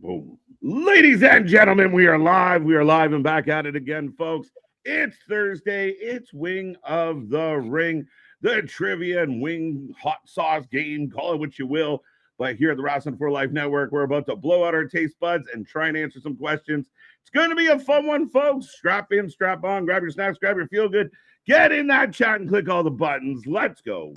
Boom. Ladies and gentlemen, we are live. We are live and back at it again, folks. It's Thursday. It's Wing of the Ring, the trivia and wing hot sauce game. Call it what you will. But here at the Wrasslin for Life Network, we're about to blow out our taste buds and try and answer some questions. It's going to be a fun one, folks. Strap in, strap on, grab your snacks, grab your feel good. Get in that chat and click all the buttons. Let's go.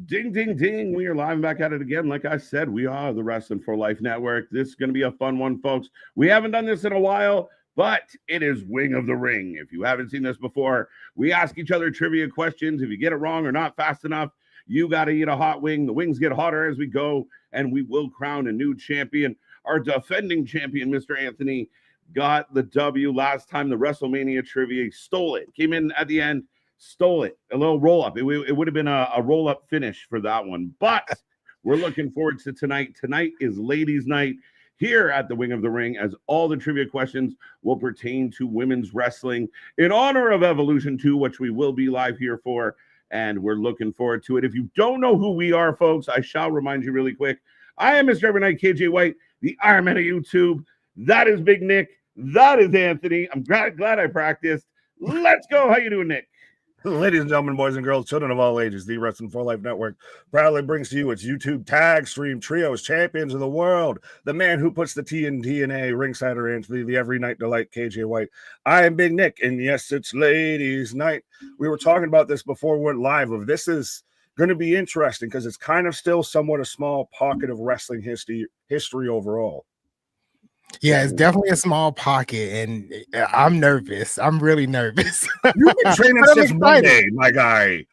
Ding, ding, ding. We are live and back at it again. Like I said, we are the Wrasslin for Life Network. This is going to be a fun one, folks. We haven't done this in a while, but it is Wing of the Ring. If you haven't seen this before, we ask each other trivia questions. If you get it wrong or not fast enough, you got to eat a hot wing. The wings get hotter as we go, and we will crown a new champion. Our defending champion, Mr. Anthony, got the W last time. The WrestleMania trivia stole it. Came in at the end. Stole it. A little roll up. It would have been a roll up finish for that one. But we're looking forward to tonight. Tonight is ladies' night here at the Wing of the Ring, as all the trivia questions will pertain to women's wrestling in honor of Evolution 2, which we will be live here for. And we're looking forward to it. If you don't know who we are, folks, I shall remind you really quick. I am Mr. Every Night KJ White, the Iron Man of YouTube. That is Big Nick. That is Anthony. I'm glad I practiced. Let's go. How you doing, Nick? Ladies and gentlemen, boys and girls, children of all ages, the Wrestling for Life Network proudly brings to you its YouTube tag stream trios, champions of the world, the man who puts the T in DNA, ringsider Anthony, the every night delight, KJ White. I am Big Nick, and yes, it's ladies' night. We were talking about this before we went live. This is going to be interesting because it's kind of still somewhat a small pocket of wrestling history overall. Yeah, it's definitely a small pocket, and I'm nervous. I'm really nervous. You've been training since Monday, my guy.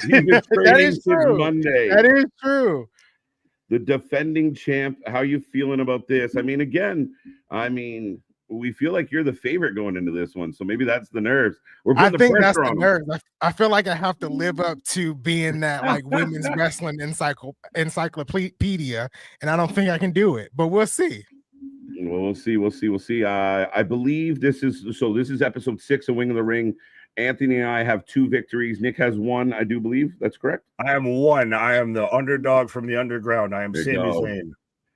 You've been training since Monday. That is true. The defending champ, how you feeling about this? I mean, again, we feel like you're the favorite going into this one, so maybe that's the nerves. I think that's the nerves. I feel like I have to live up to being that like women's wrestling encyclopedia, and I don't think I can do it, but we'll see. We'll see. I believe this is episode 6 of Wing of the Ring. Anthony and I have 2 victories. Nick has 1, I do believe. That's correct. I am 1. I am the underdog from the underground. I am Sami Zayn.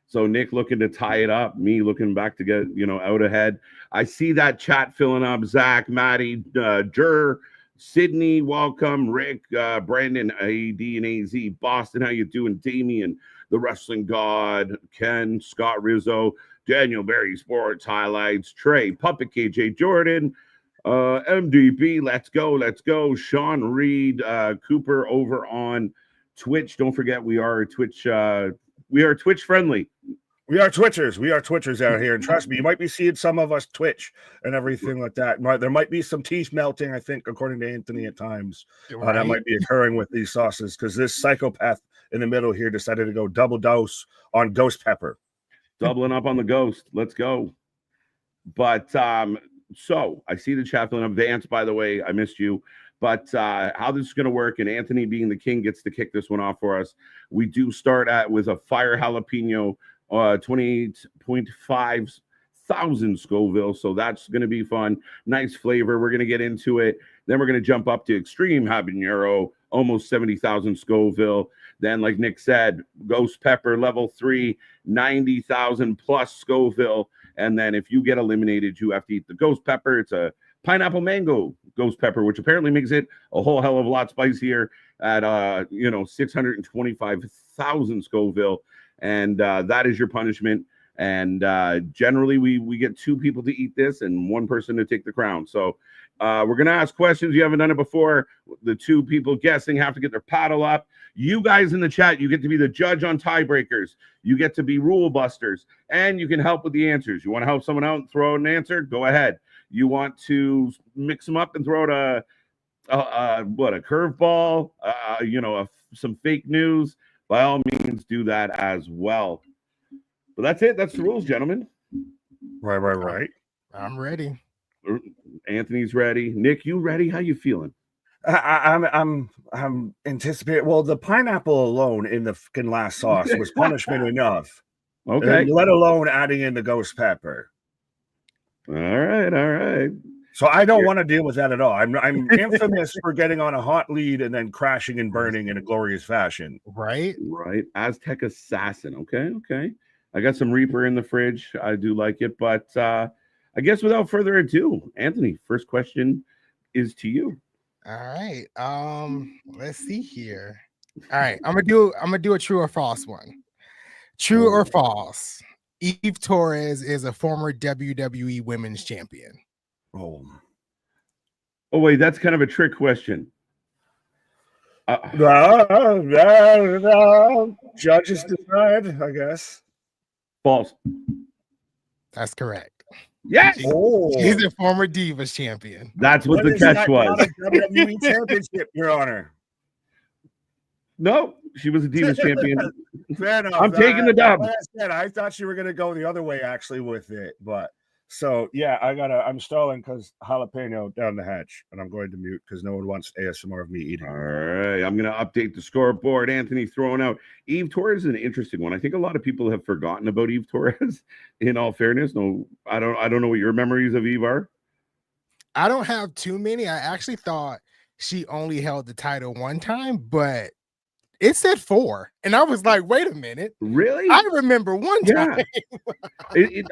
So Nick looking to tie it up. Me looking back to get out ahead. I see that chat filling up. Zach, Maddie, Jer, Sydney, welcome. Rick, Brandon, AD and AZ, Boston. How you doing? Damien, the Wrestling God, Ken, Scott Rizzo. Daniel Berry Sports Highlights, Trey, Puppet KJ Jordan, MDB, let's go. Sean Reed, Cooper over on Twitch. Don't forget we are Twitch friendly. We are Twitchers out here, and trust me, you might be seeing some of us Twitch and everything like that. There might be some teeth melting, I think, according to Anthony at times. Right. That might be occurring with these sauces because this psychopath in the middle here decided to go double dose on ghost pepper. Doubling up on the ghost. Let's go. But so I see the chat filling up. Vance, by the way, I missed you. But how this is going to work, and Anthony being the king gets to kick this one off for us. We do start with a fire jalapeno, 28.5 thousand Scoville. So that's going to be fun. Nice flavor. We're going to get into it. Then we're going to jump up to extreme habanero, almost 70,000 Scoville. Then, like Nick said, ghost pepper level 3, 90,000 plus Scoville. And then if you get eliminated, you have to eat the ghost pepper. It's a pineapple mango ghost pepper, which apparently makes it a whole hell of a lot spicier at 625,000 Scoville. And that is your punishment. And generally we get 2 people to eat this and 1 person to take the crown. So we're going to ask questions. You haven't done it before. The 2 people guessing have to get their paddle up. You guys in the chat, you get to be the judge on tiebreakers. You get to be rule busters, and you can help with the answers. You want to help someone out and throw out an answer? Go ahead. You want to mix them up and throw out a curveball, some fake news? By all means, do that as well. But that's it. That's the rules, gentlemen. Right. I'm ready. Anthony's ready. Nick, you ready? How you feeling? I'm anticipating. Well, the pineapple alone in the fucking last sauce was punishment enough. Okay. Let alone adding in the ghost pepper. All right. So I don't want to deal with that at all. I'm infamous for getting on a hot lead and then crashing and burning in a glorious fashion. Right. Aztec assassin. Okay. I got some Reaper in the fridge. I do like it, but I guess without further ado, Anthony, first question is to you. All right. Let's see here. All right. I'm gonna do a true or false one. True or false? Eve Torres is a former WWE Women's Champion. Oh wait, that's kind of a trick question. Judges decide, I guess. False. That's correct. Yes. She's a former Divas champion. That's what the catch was. WWE Championship, Your Honor. No, she was a Divas champion. Fair enough. I'm taking the dub. Like I said, I thought you were going to go the other way actually with it, but so yeah, I'm stalling because jalapeno down the hatch, and I'm going to mute because no one wants ASMR of me eating. All right, I'm going to update the scoreboard. Anthony throwing out Eve Torres is an interesting one. I think a lot of people have forgotten about Eve Torres. In all fairness, no, I don't know what your memories of Eve are. I don't have too many. I actually thought she only held the title one time, but it said 4, and I was like, "Wait a minute, really? I remember one time."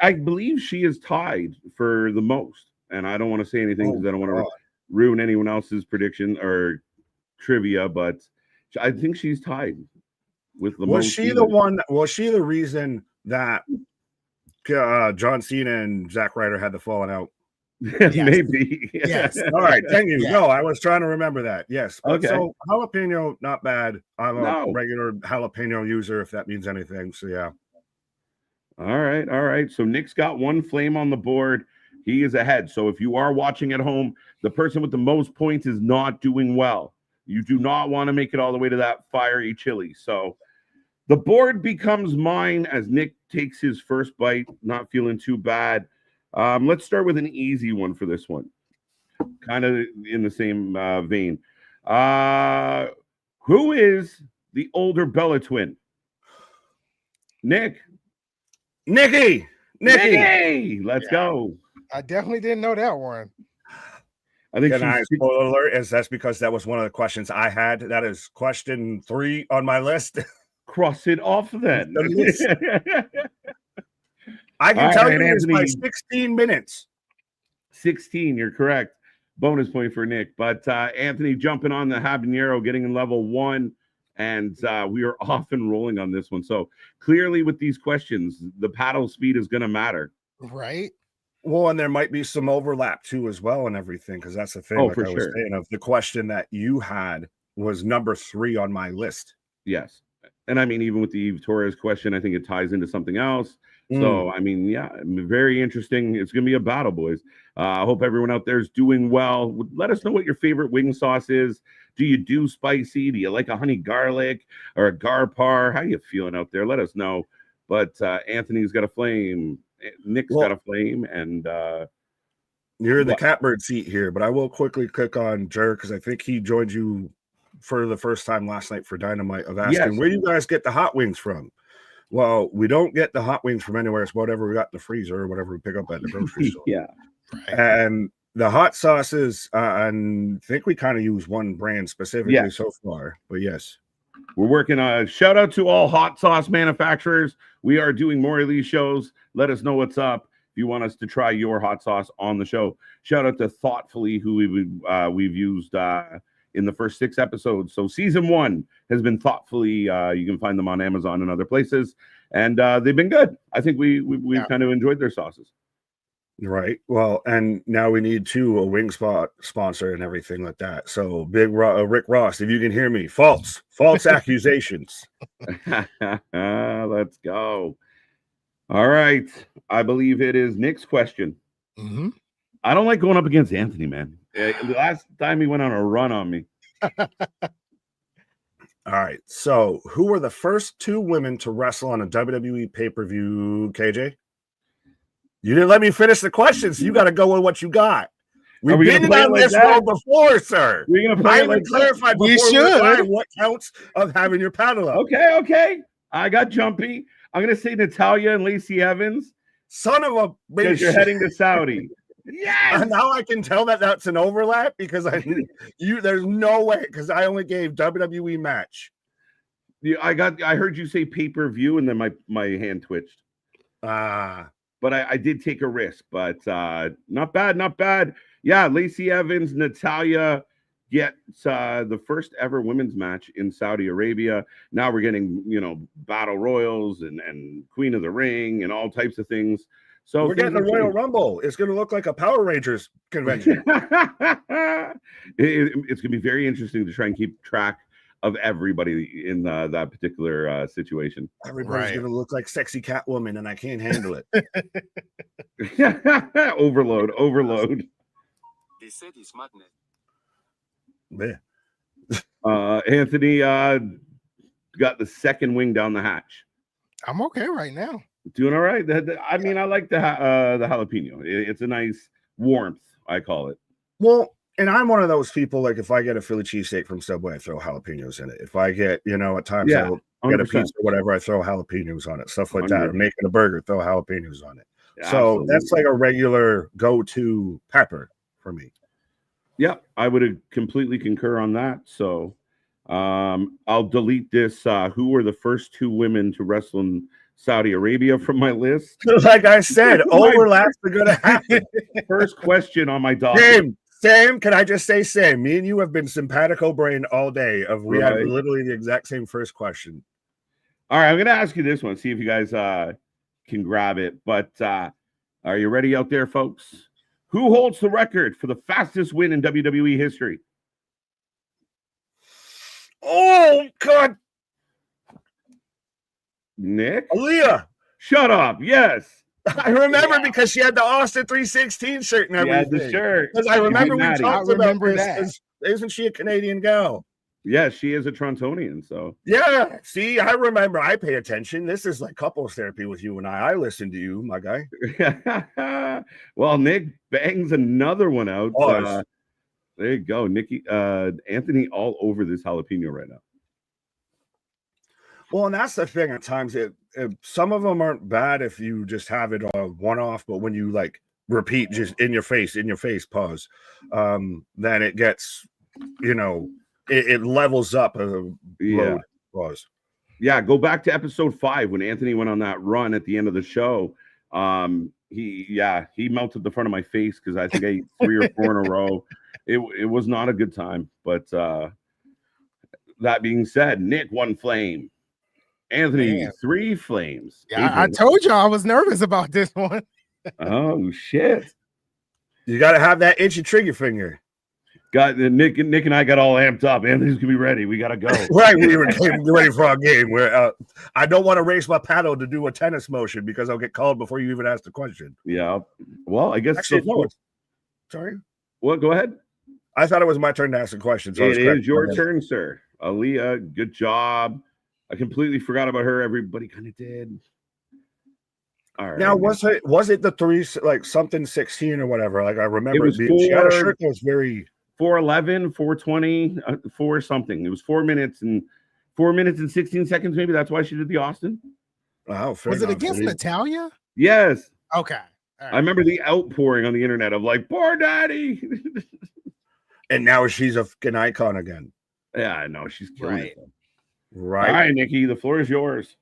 I believe she is tied for the most, and I don't want to say anything because I don't want to ruin anyone else's prediction or trivia, but I think she's tied with the most. Was she the one? Was she the reason that John Cena and Zack Ryder had the falling out? Yes. Maybe. Yes. All right. Thank you. Yeah. No, I was trying to remember that. Yes. Okay. So jalapeno, not bad. I'm a regular jalapeno user, if that means anything. So yeah. All right. So Nick's got one flame on the board. He is ahead. So if you are watching at home, the person with the most points is not doing well. You do not want to make it all the way to that fiery chili. So the board becomes mine as Nick takes his first bite, not feeling too bad. Let's start with an easy one for this one. Kind of in the same vein. Who is the older Bella twin? Nikki. Let's go. I definitely didn't know that one. I think spoiler alert, that's because that was one of the questions I had. That is question 3 on my list. Cross it off then. I can tell you it's by 16 minutes. 16, you're correct. Bonus point for Nick. But Anthony jumping on the habanero, getting in level 1, and we are off and rolling on this one. So clearly with these questions, the paddle speed is going to matter. Right. Well, and there might be some overlap too as well and everything, because that's the thing. Oh, like for I was saying, of the question that you had was number 3 on my list. Yes. And I mean, even with the Eve Torres question, I think it ties into something else. So, I mean, yeah, very interesting. It's going to be a battle, boys. I hope everyone out there is doing well. Let us know what your favorite wing sauce is. Do you do spicy? Do you like a honey garlic or a garpar? How you feeling out there? Let us know. But Anthony's got a flame. Nick's got a flame. And you're in the catbird seat here, but I will quickly click on Jer because I think he joined you for the first time last night for Dynamite of asking where you guys get the hot wings from. Well, we don't get the hot wings from anywhere. It's whatever we got in the freezer or whatever we pick up at the grocery store. Yeah. And the hot sauces, I think we kind of use one brand specifically so far. But yes. We're working on shout out to all hot sauce manufacturers. We are doing more of these shows. Let us know what's up. If you want us to try your hot sauce on the show, shout out to Thoughtfully, who we've used in the first 6 episodes. So season 1 has been Thoughtfully. You can find them on Amazon and other places, and they've been good. I think we've kind of enjoyed their sauces. Right. Well, and now we need a wing spot sponsor and everything like that. So big Rick Ross, if you can hear me, false accusations. Let's go. All right. I believe it is Nick's question. Mm-hmm. I don't like going up against Anthony, man. The last time he went on a run on me. All right. So, who were the first 2 women to wrestle on a WWE pay-per-view, KJ? You didn't let me finish the question, so you got to go with what you got. We've we been on this road before, sir. We're gonna play I it even like clarified We before should. what counts of having your paddle up. Okay. I got jumpy. I'm gonna say Natalia and Lacey Evans. Son of a Because bitch. you're heading to Saudi. Yes. Now I can tell that that's an overlap because there's no way because I only gave WWE match. I heard you say pay-per-view and then my hand twitched. But I did take a risk, but not bad. Yeah, Lacey Evans, Natalia gets the first ever women's match in Saudi Arabia. Now we're getting, battle royals and Queen of the Ring and all types of things. So we're getting the Royal Rumble. It's going to look like a Power Rangers convention. It's going to be very interesting to try and keep track of everybody in that particular situation. Everybody's going to look like sexy Catwoman, and I can't handle it. Overload. They said it's madness. Yeah. Anthony got the second wing down the hatch. I'm okay right now. Doing all right. I mean, I like the jalapeno. It's a nice warmth, I call it. Well, and I'm one of those people, like if I get a Philly cheesesteak from Subway, I throw jalapenos in it. If I get, at times I'll get a pizza or whatever, I throw jalapenos on it, stuff like that. Or making a burger, throw jalapenos on it. Yeah, so absolutely. That's like a regular go-to pepper for me. Yeah, I would completely concur on that. So I'll delete this. Who were the first two women to wrestle in Saudi Arabia from my list? Like I said, overlaps are going to happen. First question on my doc. Sam, can I just say, Sam, me and you have been simpatico brain all day. We have literally the exact same first question. All right, I'm going to ask you this one. See if you guys can grab it. But are you ready out there, folks? Who holds the record for the fastest win in WWE history? Oh, God. Nick? Aaliyah. Shut up. Yes. I remember because she had the Austin 316 shirt and everything. Yeah, the shirt. Because I remember we talked about this. Isn't she a Canadian gal? Yeah, she is a Torontonian. So yeah. See, I remember. I pay attention. This is like couples therapy with you and I. I listen to you, my guy. Well, Nick bangs another one out. There you go, Nikki. Anthony all over this jalapeno right now. Well, and that's the thing. At times, some of them aren't bad if you just have it one off, but when you like repeat just in your face, pause, then it gets, it levels up. Pause. Yeah, go back to episode 5 when Anthony went on that run at the end of the show. He melted the front of my face because I think I ate 3 or 4 in a row. It was not a good time. But that being said, Nick 1 flame. Anthony, 3 flames. Yeah, I told you I was nervous about this one. Oh shit! You got to have that itchy trigger finger. Nick and I got all amped up. Anthony's gonna be ready. We gotta go. Right, we were ready for our game. Where I don't want to raise my paddle to do a tennis motion because I'll get called before you even ask the question. Yeah. Well, I guess. Actually, no. Sorry. What? Go ahead. I thought it was my turn to ask the question. So it is your turn, sir. Aaliyah, good job. I completely forgot about her. Everybody kind of did. All right. Now, was it the 3 like something 16 or whatever? Like I remember it was she had a shirt that was very 4:11, 4:20, 4 something. It was 4 minutes and 16 seconds. Maybe that's why she did the Austin. Wow. Was it against Natalia? Yes. Okay. Right. I remember the outpouring on the internet of like, poor daddy. And now she's an icon again. Yeah, I know. She's killing it. Right. All right, Nikki, the floor is yours.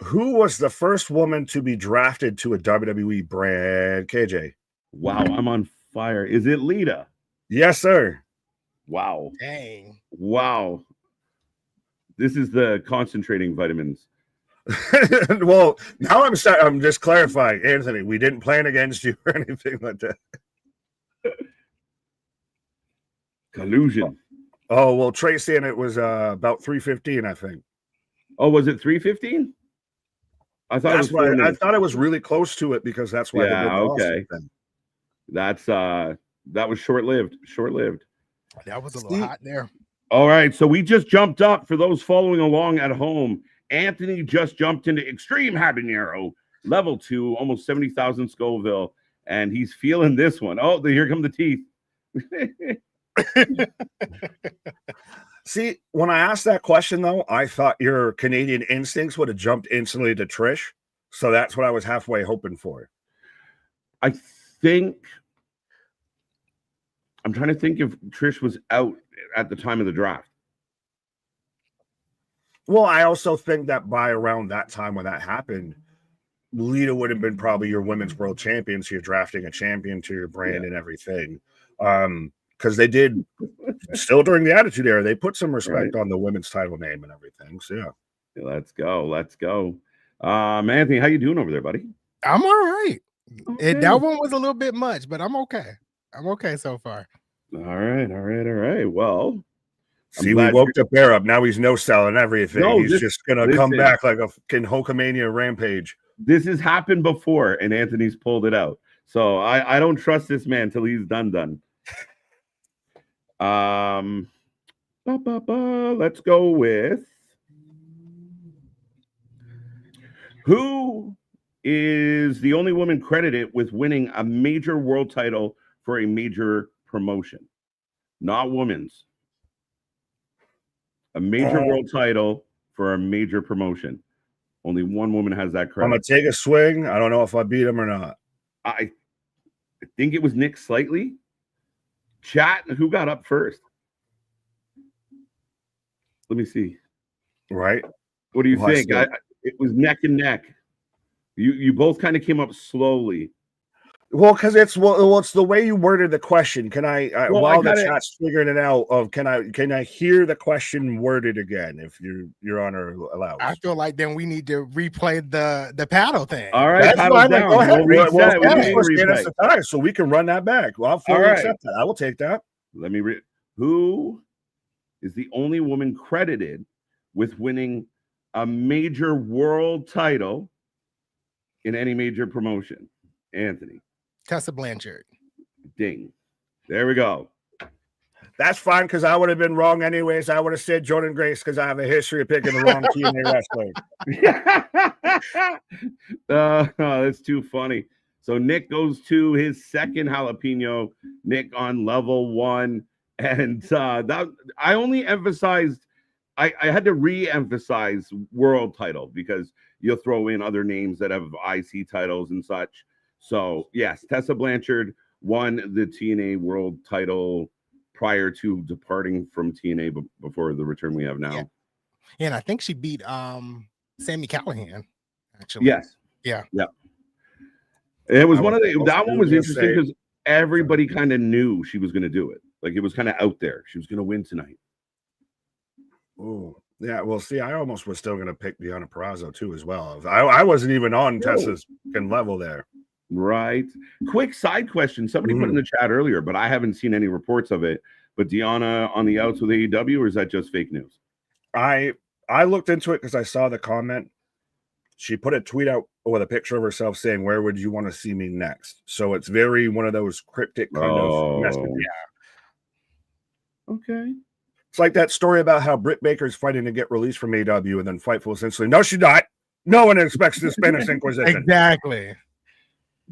Who was the first woman to be drafted to a WWE brand? KJ. Wow, I'm on fire. Is it Lita? Yes, sir. Wow. Dang. Wow. This is the concentrating vitamins. Well, now I'm just clarifying, Anthony. We didn't plan against you or anything like that. Collusion. Oh, well, Tracy, and it was about 3:15, I think. Oh, was it 3:15? I thought that's why I thought it was really close to it because that's why. Yeah, okay. That's that was short-lived. That was a little hot there. All right, so we just jumped up for those following along at home. Anthony just jumped into Extreme Habanero level 2, almost 70,000 Scoville, and he's feeling this one. Oh, here come the teeth. See, when I asked that question, though, I thought your Canadian instincts would have jumped instantly to Trish. So that's what I was halfway hoping for. I think I'm trying to think if Trish was out at the time of the draft. Well, I also think that by around that time when that happened, Lita would have been probably your women's world champion. So you're drafting a champion to your brand and everything. Because they did still during the Attitude Era, they put some respect on the women's title name and everything. So yeah. Let's go. Anthony, how you doing over there, buddy? I'm all right. Okay. That one was a little bit much, but I'm okay. I'm okay so far. All right. Well, see, we woke the bear up. Now he's no selling everything. No, he's just gonna come back like a fucking Hulkamania rampage. This has happened before, and Anthony's pulled it out. So I don't trust this man till he's done. Let's go with who is the only woman credited with winning a major world title for a major promotion, not women's. A major world title for a major promotion. Only one woman has that credit. I'm gonna take a swing. I don't know if I beat him or not. I think it was Nick Slightly. Chat, who got up first? Let me see. Right. What do you think? It was neck and neck. You both kind of came up slowly. Well, because it's the way you worded the question. Can I while the chat's figuring it out can I hear the question worded again if your honor allows? I feel like then we need to replay the paddle thing. All right, that's fine. Go ahead. So we can run that back. Well, I'll fully accept that. I will take that. Let me read. Who is the only woman credited with winning a major world title in any major promotion? Anthony. Tessa Blanchard. Ding. There we go. That's fine because I would have been wrong anyways. I would have said Jordan Grace because I have a history of picking the wrong TNA wrestler. That's too funny. So Nick goes to his second jalapeno. Nick on level 1. And that I only emphasized, I had to re-emphasize world title because you'll throw in other names that have IC titles and such. So, yes, Tessa Blanchard won the TNA world title prior to departing from TNA before the return we have now. Yeah. And I think she beat Sami Callihan, actually. Yes. Yeah. It was that one was interesting because everybody kind of knew she was going to do it. Like, it was kind of out there. She was going to win tonight. Oh, yeah. Well, see, I almost was still going to pick Deonna Purrazzo, too, as well. I wasn't even on Tessa's level there. Right. Quick side question. Somebody put in the chat earlier, but I haven't seen any reports of it. But Deonna on the outs with AEW, or is that just fake news? I looked into it because I saw the comment. She put a tweet out with a picture of herself saying, "Where would you want to see me next?" So it's very one of those cryptic kind of messages. Yeah. Okay. It's like that story about how Britt Baker's fighting to get released from AEW and then Fightful essentially, no, she's not. No one expects the Spanish Inquisition. Exactly.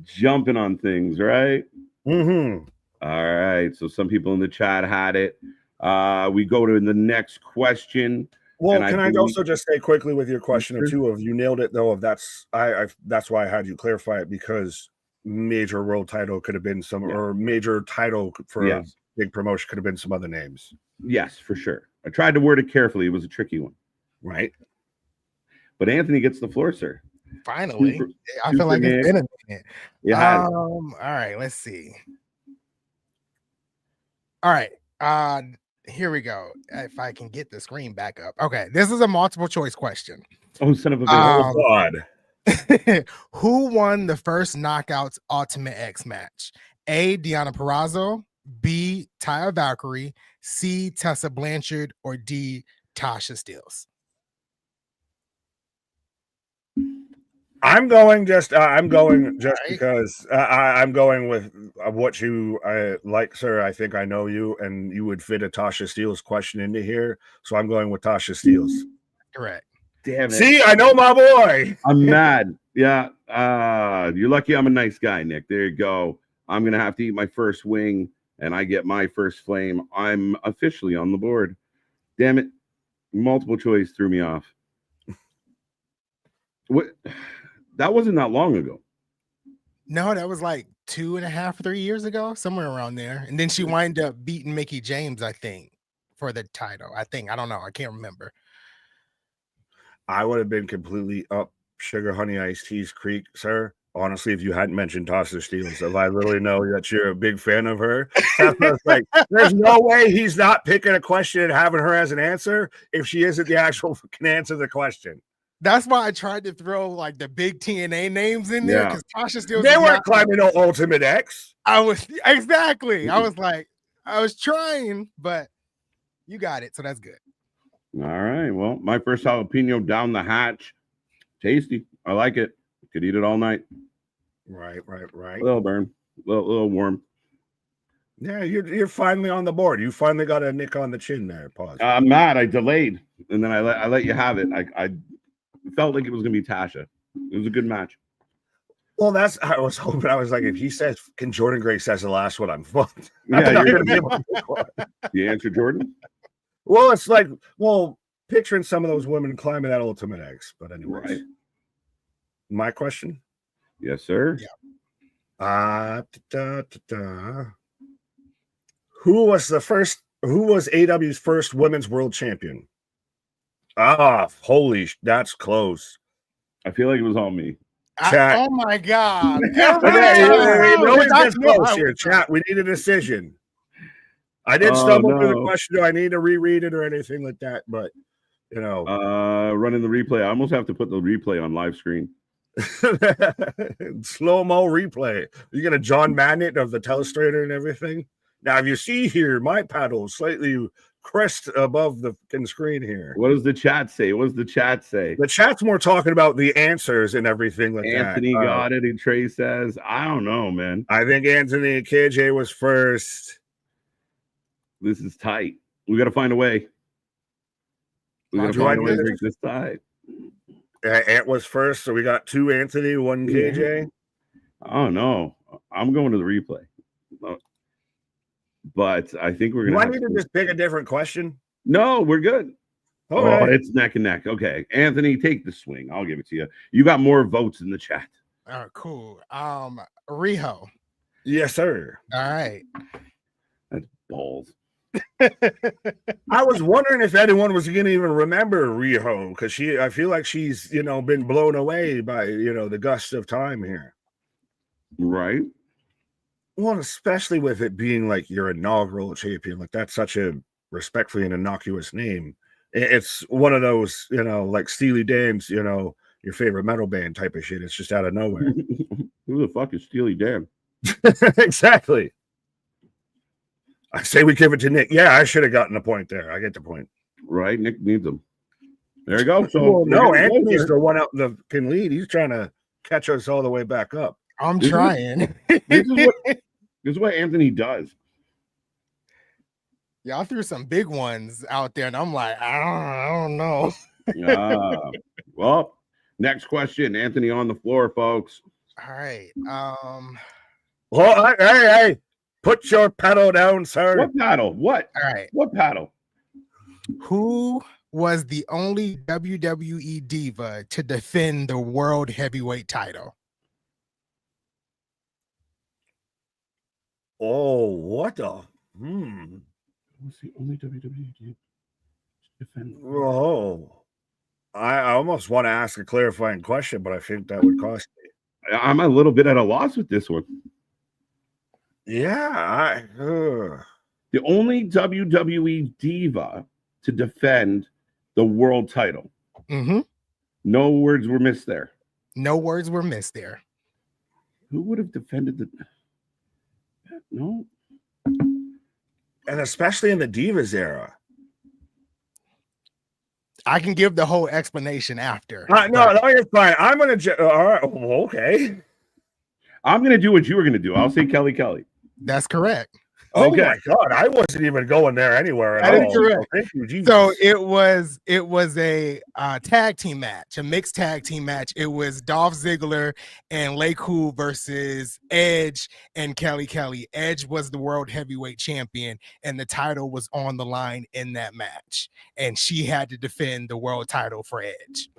Jumping on things, right? Mm-hmm. All right. So some people in the chat had it. We go to the next question. Well, can I also just say quickly with your question or two of you nailed it though? Of that's why I had you clarify it because major world title could have been some or major title for a big promotion could have been some other names. Yes, for sure. I tried to word it carefully. It was a tricky one, right? But Anthony gets the floor, sir. Finally, I feel like it's been a minute. Yeah. All right, let's see. All right, here we go. If I can get the screen back up. Okay, this is a multiple choice question. Oh, son of a bitch! Oh God. Who won the first Knockouts Ultimate X match? A. Deonna Purrazzo, B. Taya Valkyrie, C. Tessa Blanchard, or D. Tasha Steelz? I'm going just because I'm going with what you like, sir. I think I know you, and you would fit a Tasha Steelz question into here. So I'm going with Tasha Steelz. Correct. Damn it. See, I know my boy. I'm mad. Yeah. You're lucky I'm a nice guy, Nick. There you go. I'm gonna have to eat my first wing, and I get my first flame. I'm officially on the board. Damn it! Multiple choice threw me off. What? That wasn't that long ago. No, that was like 2.5, 3 years ago, somewhere around there. And then she wound up beating Mickey James, I think, for the title. I think. I don't know. I can't remember. I would have been completely up Sugar Honey Iced Tea's Creek, sir. Honestly, if you hadn't mentioned Tosser Steele, so I really know that you're a big fan of her. That's what it's like, there's no way he's not picking a question and having her as an answer if she isn't the actual fucking answer to the question. That's why I tried to throw like the big TNA names in there because Tasha Steele. They weren't climbing no Ultimate X. I was exactly. I was like, I was trying, but you got it, so that's good. All right. Well, my first jalapeno down the hatch. Tasty. I like it. Could eat it all night. Right. A little burn. A little warm. Yeah, you're finally on the board. You finally got a nick on the chin there. Pause. I'm mad. I delayed, and then I let you have it. I felt like it was gonna be Tasha. It was a good match. Well, I was hoping. I was like, if he says, "Can Jordan Gray says the last one?" I'm fucked. Yeah, you're gonna be able to pick one. You answer, Jordan. Well, it's like, picturing some of those women climbing that Ultimate X. But anyways, right. My question. Yes, sir. Yeah. Who was AW's first women's world champion? That's close. I feel like it was all me. Oh my god! That's close here, chat. We need a decision. I did stumble through the question. Do I need to reread it or anything like that? But running the replay. I almost have to put the replay on live screen. Slow-mo replay. You get a John Madden of the telestrator and everything. Now, if you see here, my paddle slightly crest above the screen here. What does the chat say? The chat's more talking about the answers and everything like Anthony got it, and Trey says, I don't know, man. I think Anthony KJ was first. This is tight. We got to find a way. We got to find a way to make this tight. Ant was first, so we got 2 Anthony, 1 KJ. Oh no, I'm going to the replay. But I think we're gonna. Do I need to just pick a different question? No, we're good. Oh, it's neck and neck. Okay, Anthony, take the swing. I'll give it to you. You got more votes in the chat. Oh, cool. Riho. Yes, sir. All right. That's balls. I was wondering if anyone was going to even remember Riho because I feel like she's been blown away by the gust of time here, right? Well, especially with it being like your inaugural champion, like that's such a respectfully an innocuous name. It's one of those like Steely Dan's your favorite metal band type of shit. It's just out of nowhere. Who the fuck is Steely Dan? Exactly. I say we give it to Nick. Yeah, I should have gotten the point there. I get the point. Right, Nick needs them. There you go. So no, Anthony's the one out the can lead. He's trying to catch us all the way back up. I'm trying. This is what Anthony does. Y'all threw some big ones out there, and I'm like, I don't know. Well, next question. Anthony on the floor, folks. All right. Well, hey. Put your paddle down, sir. What paddle? What? All right. What paddle? Who was the only WWE diva to defend the World Heavyweight title? Oh, what the? Who's the only WWE diva to defend? Oh, I almost want to ask a clarifying question, but I think that would cost me. I'm a little bit at a loss with this one. Yeah, the only WWE diva to defend the world title. Mm-hmm. No words were missed there. No words were missed there. Who would have defended the? No. And especially in the Divas era. I can give the whole explanation after. No, you're fine. I'm gonna. All right, okay. I'm gonna do what you were gonna do. I'll say Kelly. That's correct. Oh Okay. my God, I wasn't even going there anywhere at That is all. correct. Thank you, Jesus. So it was a tag team match, a mixed tag team match. It was Dolph Ziggler and Lay Cool versus Edge and Kelly Kelly. Edge was the world heavyweight champion, and the title was on the line in that match. And she had to defend the world title for Edge.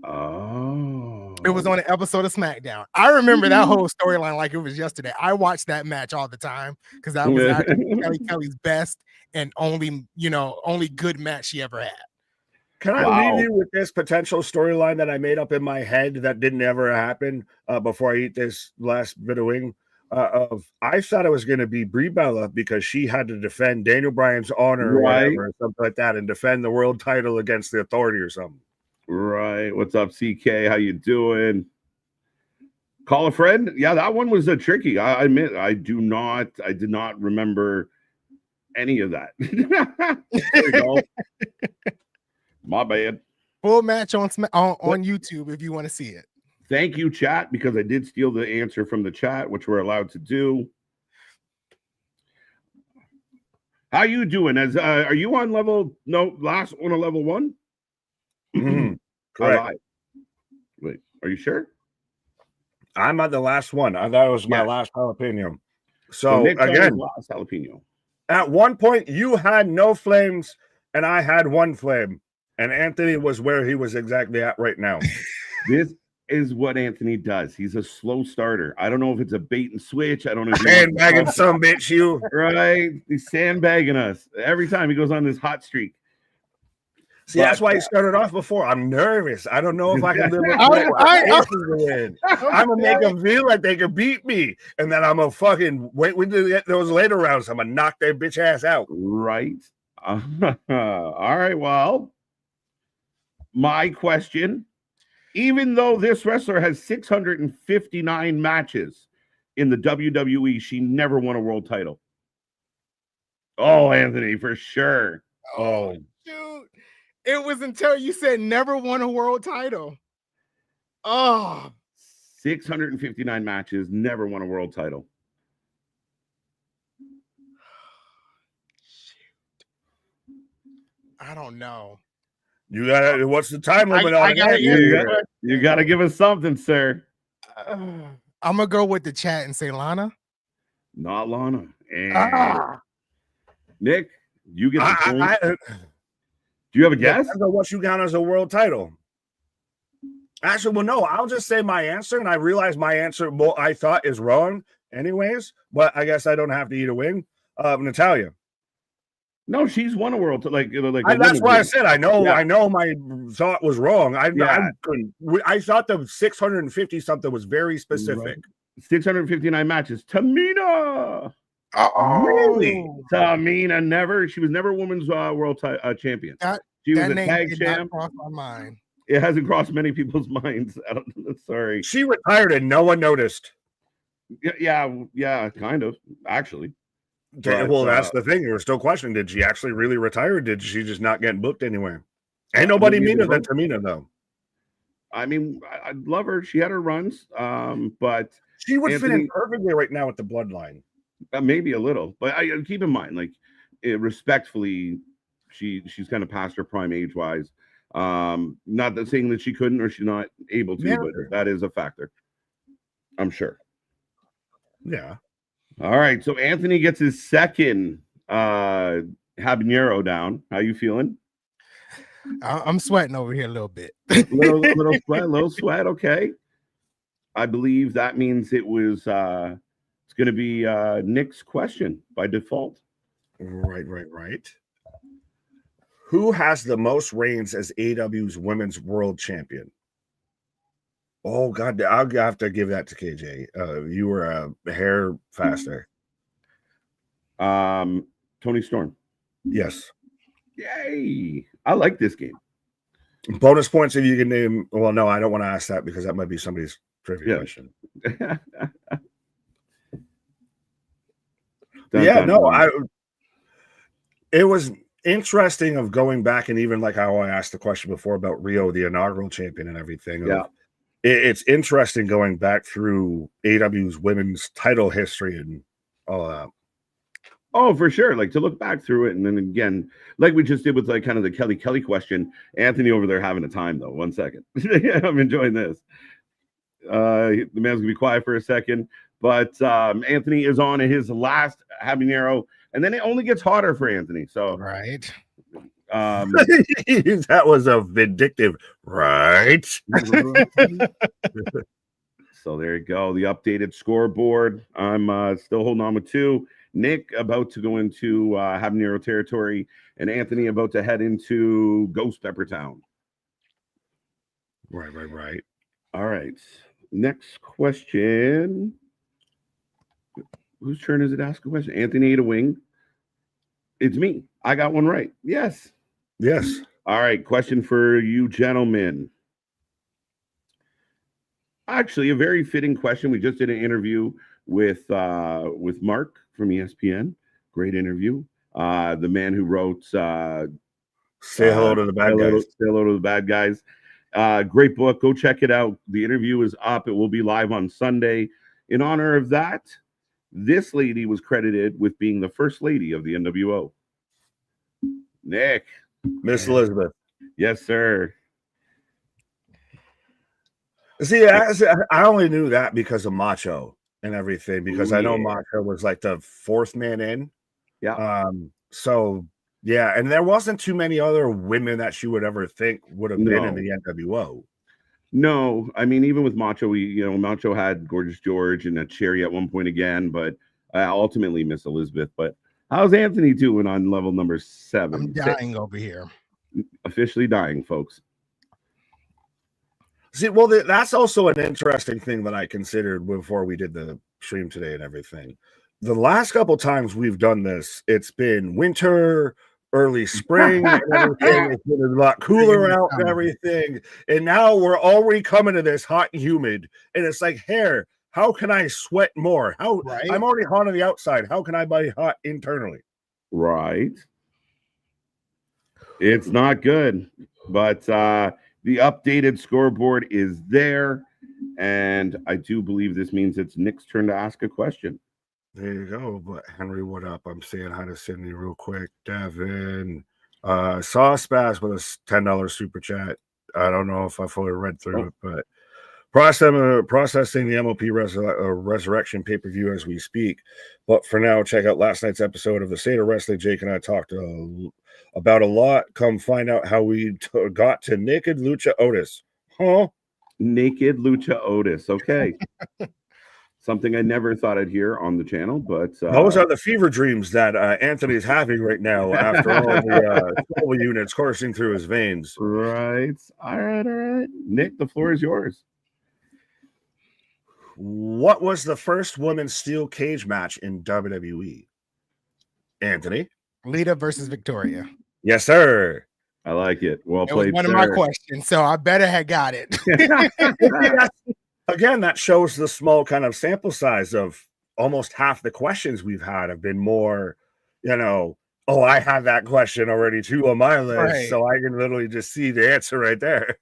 Oh. It was on an episode of SmackDown. I remember that whole storyline like it was yesterday. I watched that match all the time because that was actually Kelly Kelly's best and only good match she ever had. Can I Wow. leave you with this potential storyline that I made up in my head that didn't ever happen before I eat this last bit of wing? I thought it was going to be Brie Bella because she had to defend Daniel Bryan's honor or whatever, or something like that, and defend the world title against the Authority or something. Right. What's up, CK? How you doing? Call a friend? Yeah, that one was tricky. I admit I did not remember any of that. There you go. My bad. Full match on YouTube if you want to see it. Thank you, chat, because I did steal the answer from the chat, which we're allowed to do. How you doing? Are you on level? No, last on a level 1? Correct. Wait, are you sure? I'm at the last one. I thought it was my last jalapeno. So Nick's on again, his last jalapeno. at one point you had no flames and I had one flame, and Anthony was where he was exactly at right now. This is what Anthony does. He's a slow starter. I don't know if it's a bait and switch. I don't know if Sandbagging some bitch, you. Right. He's sandbagging us every time he goes on this hot streak. See, that's why he started off before. I'm nervous. I don't know if I can live with I'm gonna make them feel like they can beat me, and then I'm gonna fucking wait with those later rounds. I'm gonna knock their bitch ass out. Right. All right. Well, my question: even though this wrestler has 659 matches in the WWE, she never won a world title. Oh, Anthony, for sure. Oh, shoot. It was until you said never won a world title. Oh, 659 matches, never won a world title. shoot. I don't know. you got what's the time limit on it? You got to give us something, sir. I'm gonna go with the chat and say Lana. Not Lana. And Nick, you get the point. Do you have a guess? Depends on what you count as a world title. Actually, well, no, I'll just say my answer, and I realize my answer, I thought is wrong anyways, but I guess I don't have to eat a wing. Natalia. No, she's won a world like that's why I said I know my thought was wrong. I thought the 650 something was very specific. Right. 659 matches. Tamina. Really? Tamina never. She was never women's world champion. She was a tag champ. Cross my mind. It hasn't crossed many people's minds. Sorry. She retired and no one noticed. Yeah, kind of actually. But, well, that's the thing. We're still questioning: did she actually really retire? Or did she just not get booked anywhere? Ain't nobody meaner than Tamina, though. I mean, I love her. She had her runs, but she would fit in perfectly right now with the bloodline. Maybe a little, but I keep in mind, like, respectfully, she's kind of past her prime age wise. Not that saying that she couldn't or she's not able to, but that is a factor. I'm sure. Yeah. All right. So Anthony gets his second habanero down. How you feeling? I'm sweating over here a little bit. little sweat. Okay. I believe that means it was it's going to be Nick's question by default. Right. Who has the most reigns as AEW's women's world champion? Oh God, I'll have to give that to KJ. You were a hair faster. Tony Storm. Yes. Yay! I like this game. Bonus points if you can name. Well, no, I don't want to ask that because that might be somebody's trivia question. It was interesting of going back and even like how I asked the question before about Rio, the inaugural champion and everything. Yeah. It's interesting going back through AEW's women's title history and all that. Oh, for sure. Like to look back through it, and then again, like we just did with like kind of the Kelly question. Anthony over there having a time though. 1 second. I'm enjoying this. The man's gonna be quiet for a second, but Anthony is on his last habanero, and then it only gets hotter for Anthony. So Right. That was a vindictive, right? So there you go. The updated scoreboard. I'm still holding on with 2. Nick about to go into habanero territory, and Anthony about to head into Ghost Pepper Town. Right. All right. Next question. Whose turn is it to ask a question? Anthony ate a wing. It's me. I got one right. Yes. All right. Question for you gentlemen. Actually, a very fitting question. We just did an interview with Mark from ESPN. Great interview. The man who wrote Say hello to the bad guys. Say hello to the bad guys. Great book. Go check it out. The interview is up. It will be live on Sunday. In honor of that, this lady was credited with being the first lady of the NWO. Nick. Miss Elizabeth. Yes, sir. See, I only knew that because of Macho and everything, because I know Macho was like the 4th man in. Yeah. So yeah, and there wasn't too many other women that she would ever think would have been in the NWO. No, I mean, even with Macho, Macho had Gorgeous George and a Cherry at one point again, but ultimately Miss Elizabeth. But how's Anthony doing on level number 7? I'm dying over here. Officially dying, folks. See, well, that's also an interesting thing that I considered before we did the stream today and everything. The last couple times we've done this, it's been winter, early spring, and everything. It's been a lot cooler out and everything. And now we're already coming to this hot and humid. And it's like, hair, how can I sweat more? I'm already hot on the outside. How can I be hot internally? Right. It's not good, but the updated scoreboard is there, and I do believe this means it's Nick's turn to ask a question. There you go. But Henry, what up? I'm saying hi to Sydney real quick. Devin, saw Spaz with a $10 super chat. I don't know if I fully read through it, but processing the MOP Resurrection pay-per-view as we speak. But for now, check out last night's episode of the State of Wrestling. Jake and I talked about a lot. Come find out how we got to Naked Lucha Otis. Huh? Naked Lucha Otis. Okay. Something I never thought I'd hear on the channel, but those are the fever dreams that Anthony's having right now after all the soul units coursing through his veins. Right. All right. Nick, the floor is yours. What was the first women's steel cage match in WWE? Anthony? Lita versus Victoria. Yes, sir. I like it. Well It played. was one of my questions, so I better have got it. Again, that shows the small kind of sample size of almost half the questions we've had have been more, I have that question already too on my list, so I can literally just see the answer right there.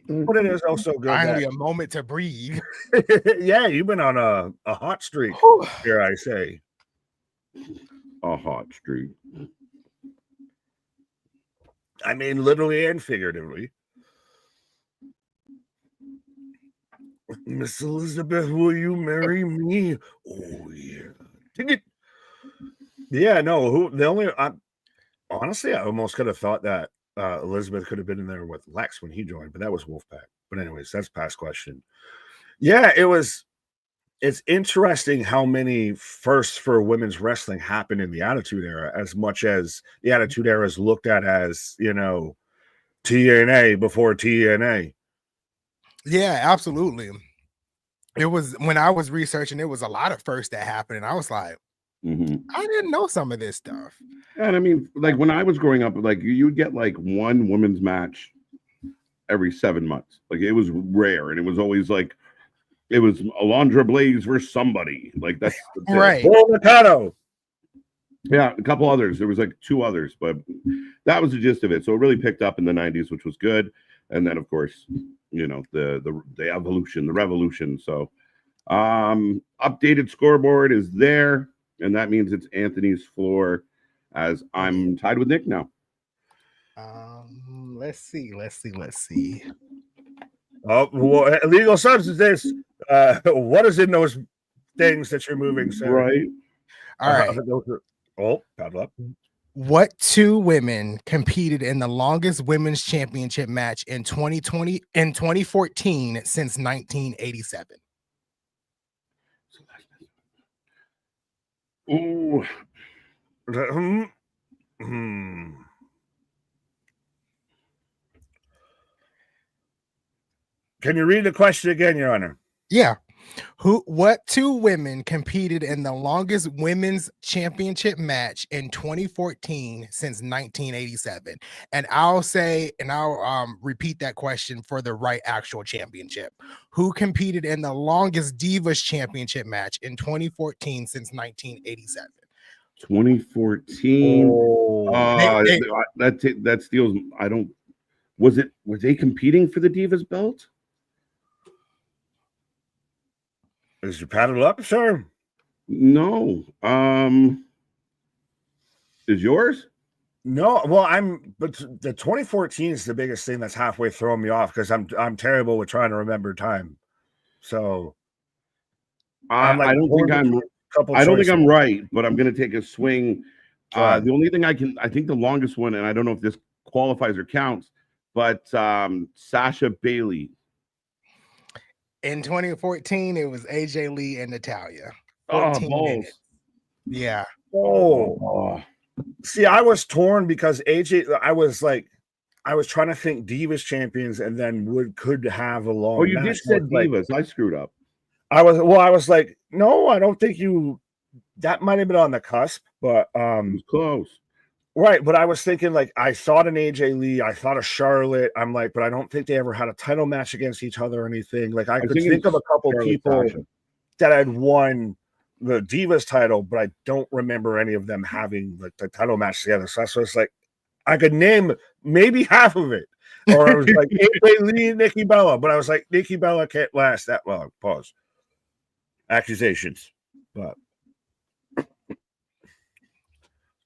But it is also good. Finally, a moment to breathe. Yeah, you've been on a hot streak, here I say. A hot streak. I mean, literally and figuratively. Miss Elizabeth, will you marry me? Oh, yeah. Yeah, no, honestly, I almost could have thought that Elizabeth could have been in there with Lex when he joined, but that was Wolfpack. But anyways, that's past question. Yeah, it's interesting how many firsts for women's wrestling happened in the Attitude Era, as much as the Attitude Era is looked at as, TNA before TNA. Yeah, absolutely. It was when I was researching, it was a lot of firsts that happened, and I was like, I didn't know some of this stuff. And I mean, like when I was growing up, like you'd get like one women's match every 7 months. Like it was rare, and it was always like it was Alondra Blaze versus somebody. Like that's right. Bull Mikado. Yeah, a couple others. There was like 2 others, but that was the gist of it. So it really picked up in the 90s, which was good. And then, of course, the evolution, the revolution. So Updated scoreboard is there, and that means it's Anthony's floor, as I'm tied with Nick now. Let's see. Oh, well, illegal substances. What is in those things that you're moving, sir? Right. All right. Paddle up. What two women competed in the longest women's championship match in 2014 since 1987? Ooh. Can you read the question again, Your Honor? Yeah. What two women competed in the longest women's championship match in 2014 since 1987? And I'll repeat that question for the right actual championship. Who competed in the longest Divas championship match in 2014 since 1987? 2014. That steals. I don't. Were they competing for the Divas belt? Is your paddle up, sir? No. Is yours? No. Well, but the 2014 is the biggest thing that's halfway throwing me off because I'm terrible with trying to remember time. So I don't think I'm right, but I'm going to take a swing. The only thing I think the longest one, and I don't know if this qualifies or counts, but Sasha Bailey. In 2014, it was AJ Lee and Natalia. 14 minutes. Yeah. Oh. See, I was torn because AJ, I was trying to think Divas champions and then could have a long. Oh, you just said Divas. I screwed up. I was like, no, I don't think that might have been on the cusp, but it was close. Right, but I was thinking I thought an AJ Lee, I thought a Charlotte. I'm like, but I don't think they ever had a title match against each other or anything. I could think of a couple people that had won the Divas title, but I don't remember any of them having the title match together. So that's what's I could name maybe half of it. Or it was AJ Lee, Nikki Bella, but I was like, Nikki Bella can't last that long. Pause. Accusations, but.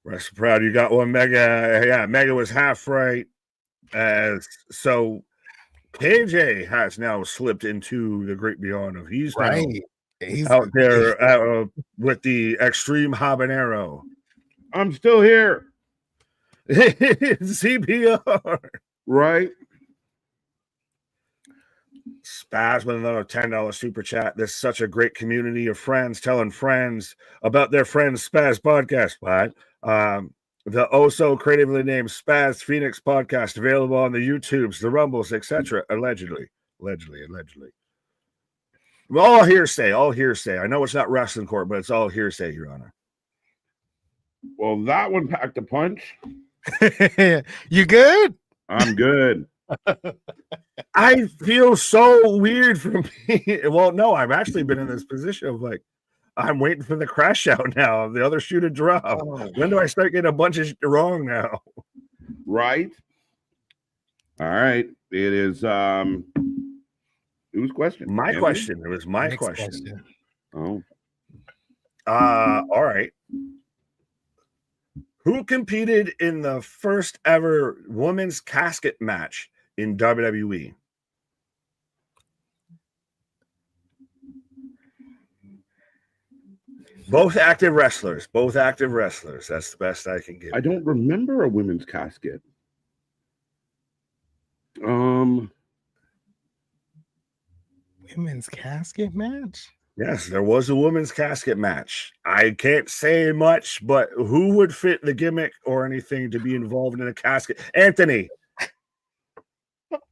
Rest proud you got one, Mega. Yeah, Mega was half right. So KJ has now slipped into the great beyond of he's out there with the extreme habanero. I'm still here. CPR. Right. Spaz with another $10 super chat. There's such a great community of friends telling friends about their friends' Spaz podcast. What? The also creatively named Spaz Phoenix podcast available on the YouTubes, the Rumbles, etc. Allegedly. All hearsay. I know it's not wrestling court, but it's all hearsay, Your Honor. Well, that one packed a punch. You good? I'm good. I feel so weird for me. Well, no, I've actually been in this position of I'm waiting for the crash out now. The other shoe to drop. Oh. When do I start getting a bunch of wrong now? Right. All right. It is whose question? My question. It was my question. Oh. All right. Who competed in the first ever women's casket match in WWE? Both active wrestlers. That's the best I can get. I don't remember a women's casket. Women's casket match? Yes, there was a women's casket match. I can't say much, but who would fit the gimmick or anything to be involved in a casket? Anthony.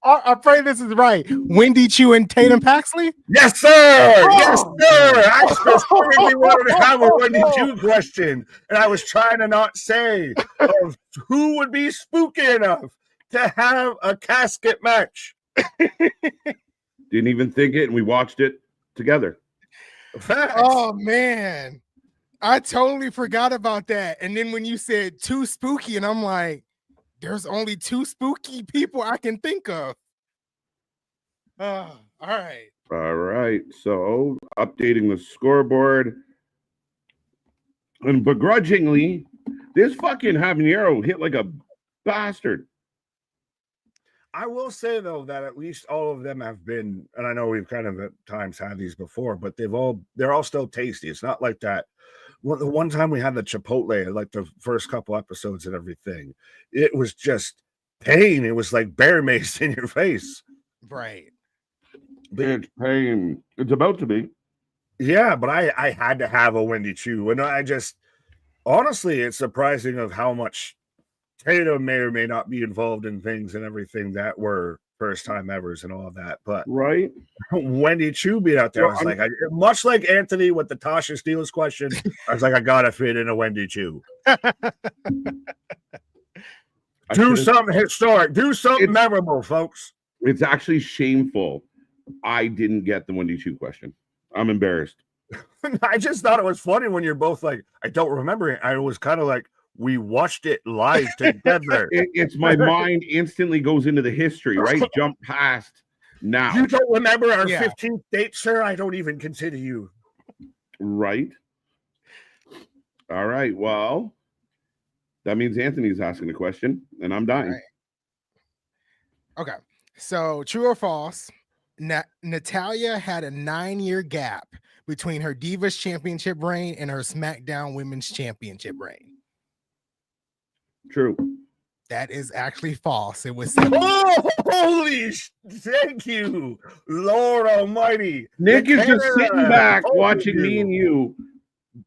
I pray this is right. Wendy Chu and Tatum Paxley? Yes, sir. Yes, sir. I specifically wanted to have a Wendy Chu question, and I was trying to not say of who would be spooky enough to have a casket match. Didn't even think it, and we watched it together. Facts. Oh, man. I totally forgot about that. And then when you said too spooky, and I'm like, there's only two spooky people I can think of. All right. All right. So updating the scoreboard. And begrudgingly, this fucking habanero hit like a bastard. I will say though that at least all of them have been, and I know we've kind of at times had these before, but they're all still tasty. It's not like that. Well, the one time we had the Chipotle, like the first couple episodes and everything, it was just pain. It was like bear mace in your face. Right. It's pain. It's about to be. Yeah, but I had to have a Wendy Chew, and I just honestly, it's surprising of how much Tatum may or may not be involved in things and everything that were first time evers and all of that. But Right. Wendy Chew being out there, Well, I was like, much like Anthony with the Tasha Steelers question, I was like, I gotta fit in a Wendy Chew. Do something historic, do something memorable, folks. It's actually shameful. I didn't get the Wendy Chu question. I'm embarrassed. I just thought it was funny when you're both like, I don't remember it. I was kind of like, we watched it live together. It's my mind instantly goes into the history, right? Jump past now. You don't remember our 15th date, sir? I don't even consider you. Right. All right. Well, that means Anthony's asking a question, and I'm dying. Right. Okay. So, true or false? Natalya had a 9-year gap between her Divas Championship reign and her SmackDown Women's Championship reign. True. That is actually false. It was thank you, Lord Almighty. Nick is just sitting back watching me and you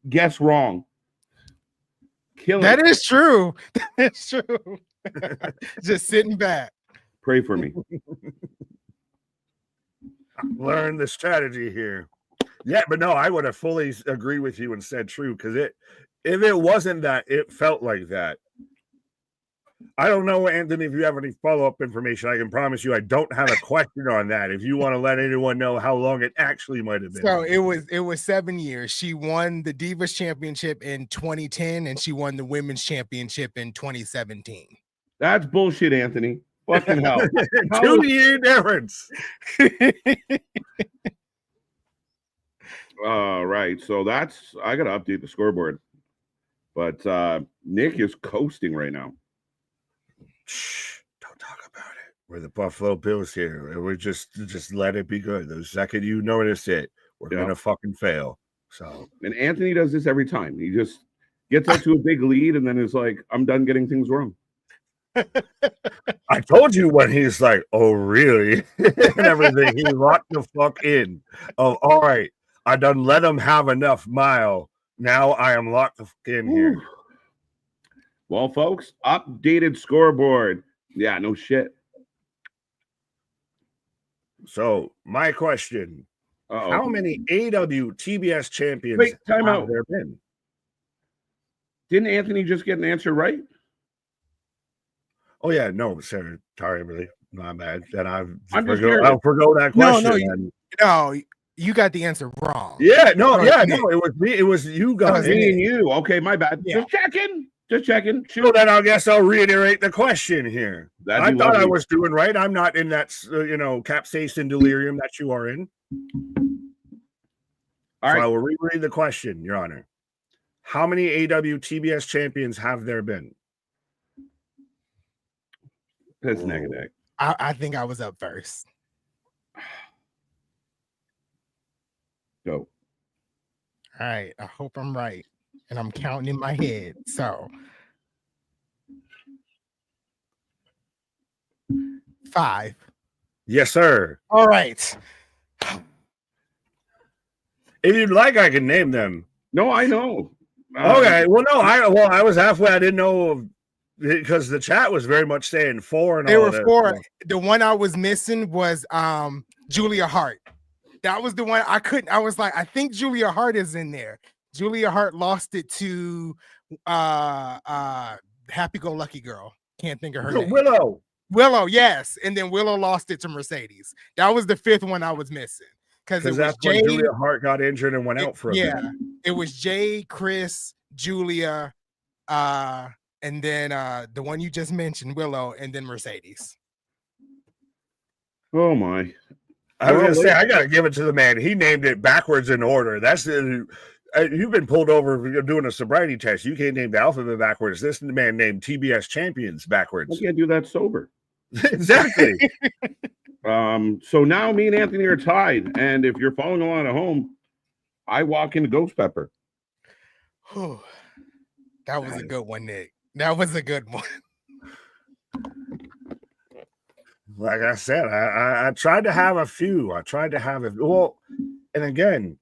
guess wrong. That is true. That is true. Just sitting back. Pray for me. Learn the strategy here. Yeah, but no, I would have fully agreed with you and said true, because if it wasn't that, it felt like that. I don't know, Anthony, if you have any follow-up information. I can promise you I don't have a question on that. If you want to let anyone know how long it actually might have been. So it was 7 years. She won the Divas Championship in 2010, and she won the Women's Championship in 2017. That's bullshit, Anthony. Fucking hell. 2-year difference. All right. So I gotta update the scoreboard. But Nick is coasting right now. Shh, don't talk about it. We're the Buffalo Bills here. We're just let it be good. The second you notice it, we're gonna fucking fail. So, and Anthony does this every time. He just gets out to a big lead and then is like, I'm done getting things wrong. I told you when he's like, oh really? And everything, he locked the fuck in. Oh, all right. I done let him have enough mile. Now I am locked the fuck in here. Well, folks, updated scoreboard. Yeah, no shit. So my question: how many AW TBS champions time have out. there been? Didn't Anthony just get an answer right? Oh yeah, no, Sarah. Sorry, really, not bad. Then I'll forgo that question. No, you got the answer wrong. Yeah, no, it was me. It was you guys. Me and you. Okay, my bad. Yeah. Just checking. So then I guess I'll reiterate the question here. I thought I was doing right. I'm not in that, capsaicin delirium that you are in. All right. I will reread the question, Your Honor. How many AW TBS champions have there been? That's negative. I think I was up first. Go. All right. I hope I'm right. And I'm counting in my head. So 5. Yes, sir. All right. If you'd like, I can name them. No, I know. Okay. Well, no, I was halfway. I didn't know because the chat was very much saying 4 and they all were that. 4. The one I was missing was Julia Hart. That was the one I couldn't. I was like, I think Julia Hart is in there. Julia Hart lost it to Happy Go Lucky Girl. Can't think of her name. Willow, yes. And then Willow lost it to Mercedes. That was the 5th one I was missing. Because it was when Julia Hart got injured and went out for a bit. It was Jay, Chris, Julia, and then the one you just mentioned, Willow, and then Mercedes. Oh my. I was gonna say I gotta give it to the man. He named it backwards in order. That's you've been pulled over doing a sobriety test. You can't name the alphabet backwards. This man named TBS champions backwards. I can't do that sober. Exactly. So now me and Anthony are tied, and if you're following along at home, I walk into Ghost Pepper. Whew. That was a good one, Nick. That was a good one. Like I said, I tried to have a few. I tried to have it. Well, and again,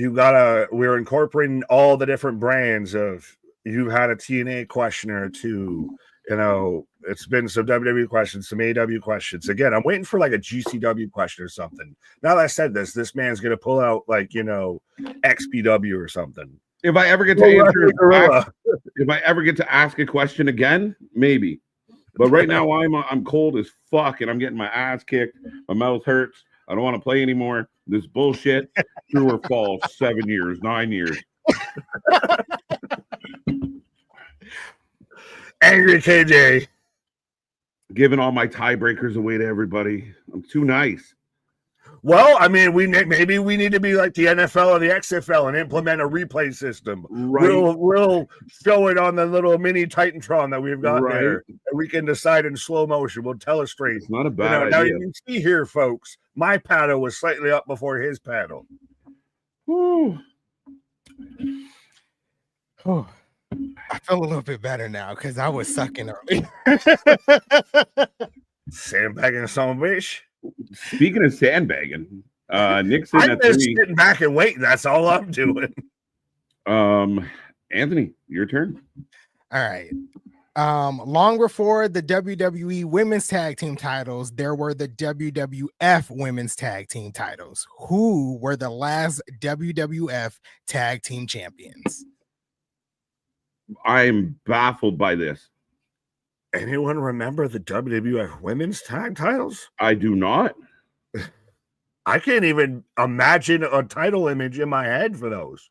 we're incorporating all the different brands of, you had a TNA question or two, it's been some WWE questions, some AW questions. Again, I'm waiting for like a GCW question or something. Now that I said this man's going to pull out like, XPW or something. If I ever get to if I ever get to ask a question again, maybe. But right now I'm cold as fuck and I'm getting my ass kicked. My mouth hurts. I don't want to play anymore. This bullshit. True or false? 7 years, 9 years. Angry KJ. Giving all my tiebreakers away to everybody. I'm too nice. Well, I mean, maybe we need to be like the NFL or the XFL and implement a replay system. Right. We'll show it on the little mini Titantron that we've got there. And we can decide in slow motion. We'll tell a straight. It's not a bad idea. Now you can see here, folks, my paddle was slightly up before his paddle. Whew. Oh, I feel a little bit better now because I was sucking earlier. Sandbagging some bitch. Speaking of sandbagging, Nixon I'm just sitting back and waiting. That's all I'm doing. Anthony, your turn. All right. Long before the WWE Women's Tag Team titles, there were the WWF Women's Tag Team titles. Who were the last WWF Tag Team Champions? I'm baffled by this. Anyone remember the WWF Women's Tag titles? I do not. I can't even imagine a title image in my head for those.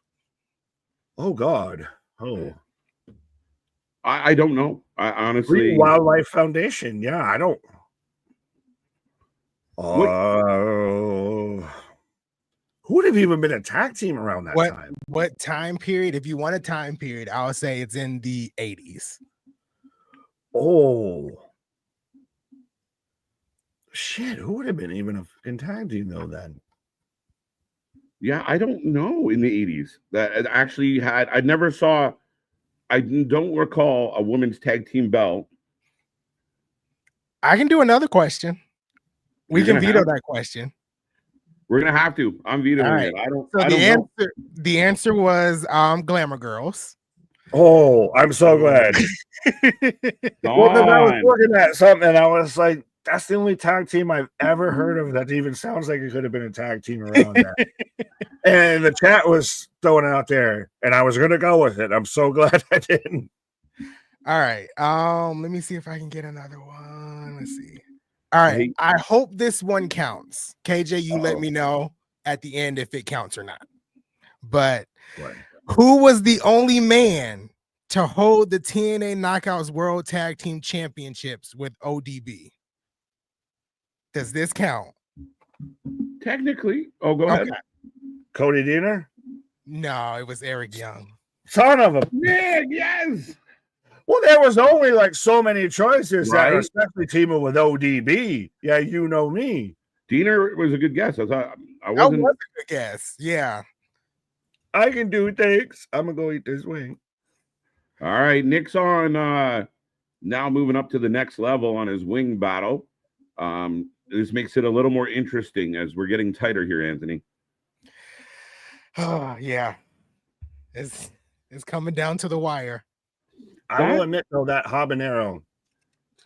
Oh, God. Oh. I don't know. I honestly. Green Wildlife Foundation. Yeah, I don't. Who would have even been a tag team around that time? What time period? If you want a time period, I would say it's in the 80s. Oh. Shit, who would have been even a fucking tag team though then? Yeah, I don't know in the 80s. That it actually had, I don't recall a women's tag team belt. I can do another question. We can veto that question. We're gonna have to. I'm vetoing it. I don't know. The answer was Glamour Girls. Oh, I'm so glad. Well, then I was looking at something and I was like, that's the only tag team I've ever heard of that even sounds like it could have been a tag team around that. And the chat was throwing it out there, and I was gonna go with it. I'm so glad I didn't. All right. Let me see if I can get another one. Let's see. All right. I hope this one counts. KJ, you let me know at the end if it counts or not. But who was the only man to hold the TNA Knockouts World Tag Team Championships with ODB? Does this count? Technically. Oh, go ahead. Cody Deaner? No, it was Eric Young. Son of a pig, yes. Well, there was only like so many choices, right? Especially teaming with ODB. Yeah, you know me. Deaner was a good guess. I thought that was a good guess. Yeah. I can do things. I'm gonna go eat this wing. All right, Nick's on now moving up to the next level on his wing battle. This makes it a little more interesting as we're getting tighter here, Anthony. Oh, yeah. It's coming down to the wire. I will admit, though, that habanero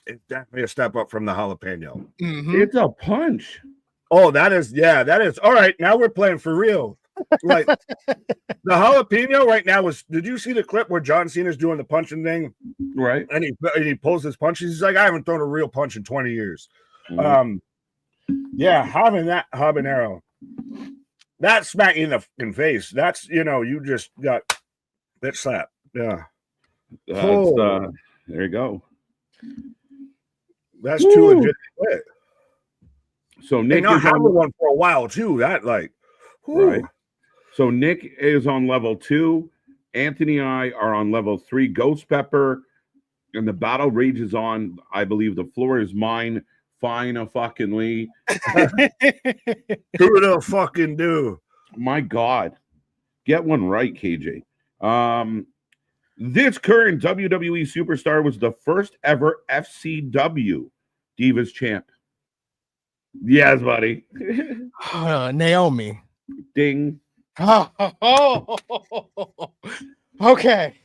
is definitely a step up from the jalapeno. Mm-hmm. It's a punch. Oh, that is. All right, now we're playing for real. Like the jalapeno right now was. Did you see the clip where John Cena's doing the punching thing? Right. And he pulls his punches. He's like, I haven't thrown a real punch in 20 years. Mm-hmm. Yeah, having that habanero, that smack you in the fucking face. That's, you just got that slap. Yeah. There you go. That's too legit. So Nick not is having on one for a while too. That like, right. So Nick is on level 2. Anthony and I are on level 3. Ghost Pepper, and the battle rages on. I believe the floor is mine. Fine a fucking Lee. Who the fucking do? My God, get one right, KJ. This current WWE superstar was the first ever FCW Divas champ. Yes, buddy. Naomi. Ding. Okay.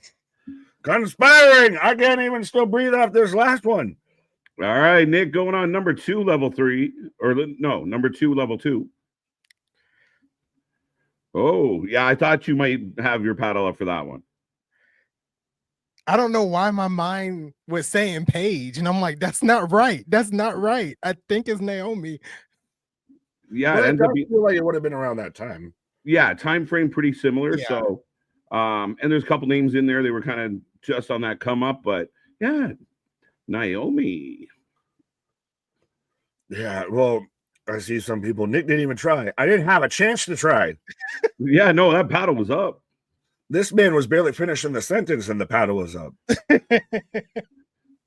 Conspiring. I can't even still breathe off this last one. All right, Nick, going on number 2, level 3, or no, number 2, level 2. Oh, yeah, I thought you might have your paddle up for that one. I don't know why my mind was saying Paige, and I'm like, that's not right. That's not right. I think it's Naomi. Yeah, But it it ends up does being, feel like it would have been around that time. yeah, time frame pretty similar. Yeah. So, and there's a couple names in there. They were kind of just on that come up, but yeah, Naomi. Yeah, well, I see some people. Nick didn't even try. I didn't have a chance to try. Yeah, no, that paddle was up. This man was barely finishing the sentence and the paddle was up.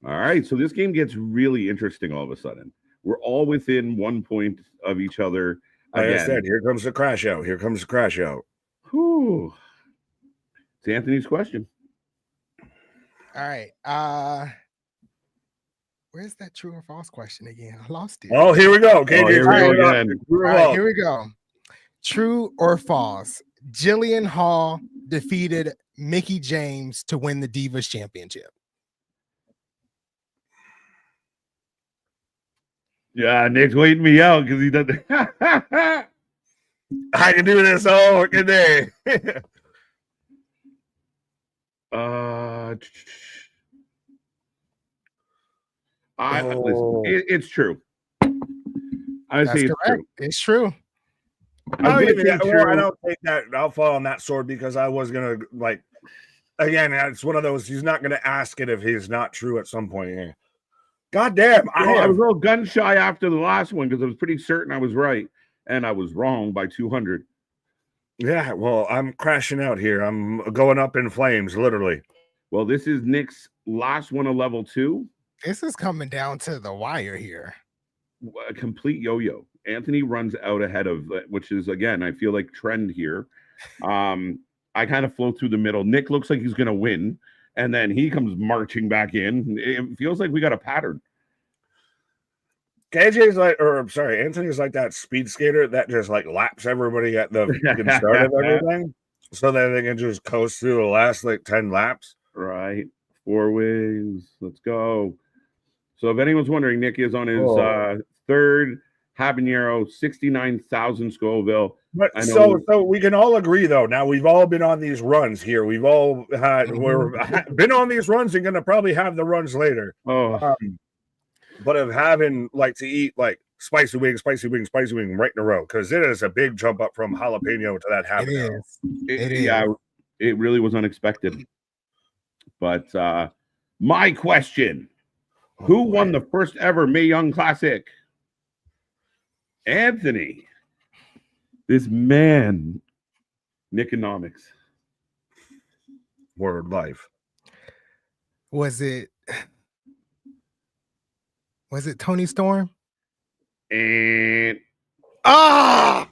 All right, so this game gets really interesting all of a sudden. We're all within 1 point of each other. Like Again. I said, here comes the crash out. Here comes the crash out. Whew. It's Anthony's question. All right. Where's that true or false question again? I lost it. Oh, here we go. Okay, Oh, here we go again. All right, here we go. True or false? Jillian Hall defeated Mickie James to win the Divas Championship. Yeah, Nick's waiting me out because he doesn't. I can do this all fucking day. Listen, it's true. I That's say it's correct. true. It's true. I'm gonna say I true. don't take that. I'll fall on that sword because I was gonna like. Again, it's one of those. He's not gonna ask it if he's not true at some point here. God damn! I was a little gun shy after the last one because I was pretty certain I was right, and I was wrong by 200. Yeah, well, I'm crashing out here. I'm going up in flames, literally. Well, this is Nick's last one of level 2. This is coming down to the wire here. A complete yo-yo. Anthony runs out ahead of, which is again, I feel like trend here. I kind of flow through the middle. Nick looks like he's gonna win, and then he comes marching back in. It feels like we got a pattern. KJ's like, or I'm sorry, Anthony's like that speed skater that just like laps everybody at the start of everything, so that they can just coast through the last like 10 laps. Right, 4 wings. Let's go. So if anyone's wondering, Nick is on his third habanero, 69,000 Scoville. But so we can all agree though. Now we've all been on these runs here. We've all had been on these runs and gonna probably have the runs later. But of having like to eat like spicy wing right in a row, because it is a big jump up from jalapeno to that habanero. It is. Yeah, it really was unexpected. But my question: who won the first ever Mae Young Classic? Anthony. This man, Nickonomics. Word life. Was it Tony Storm? And ah,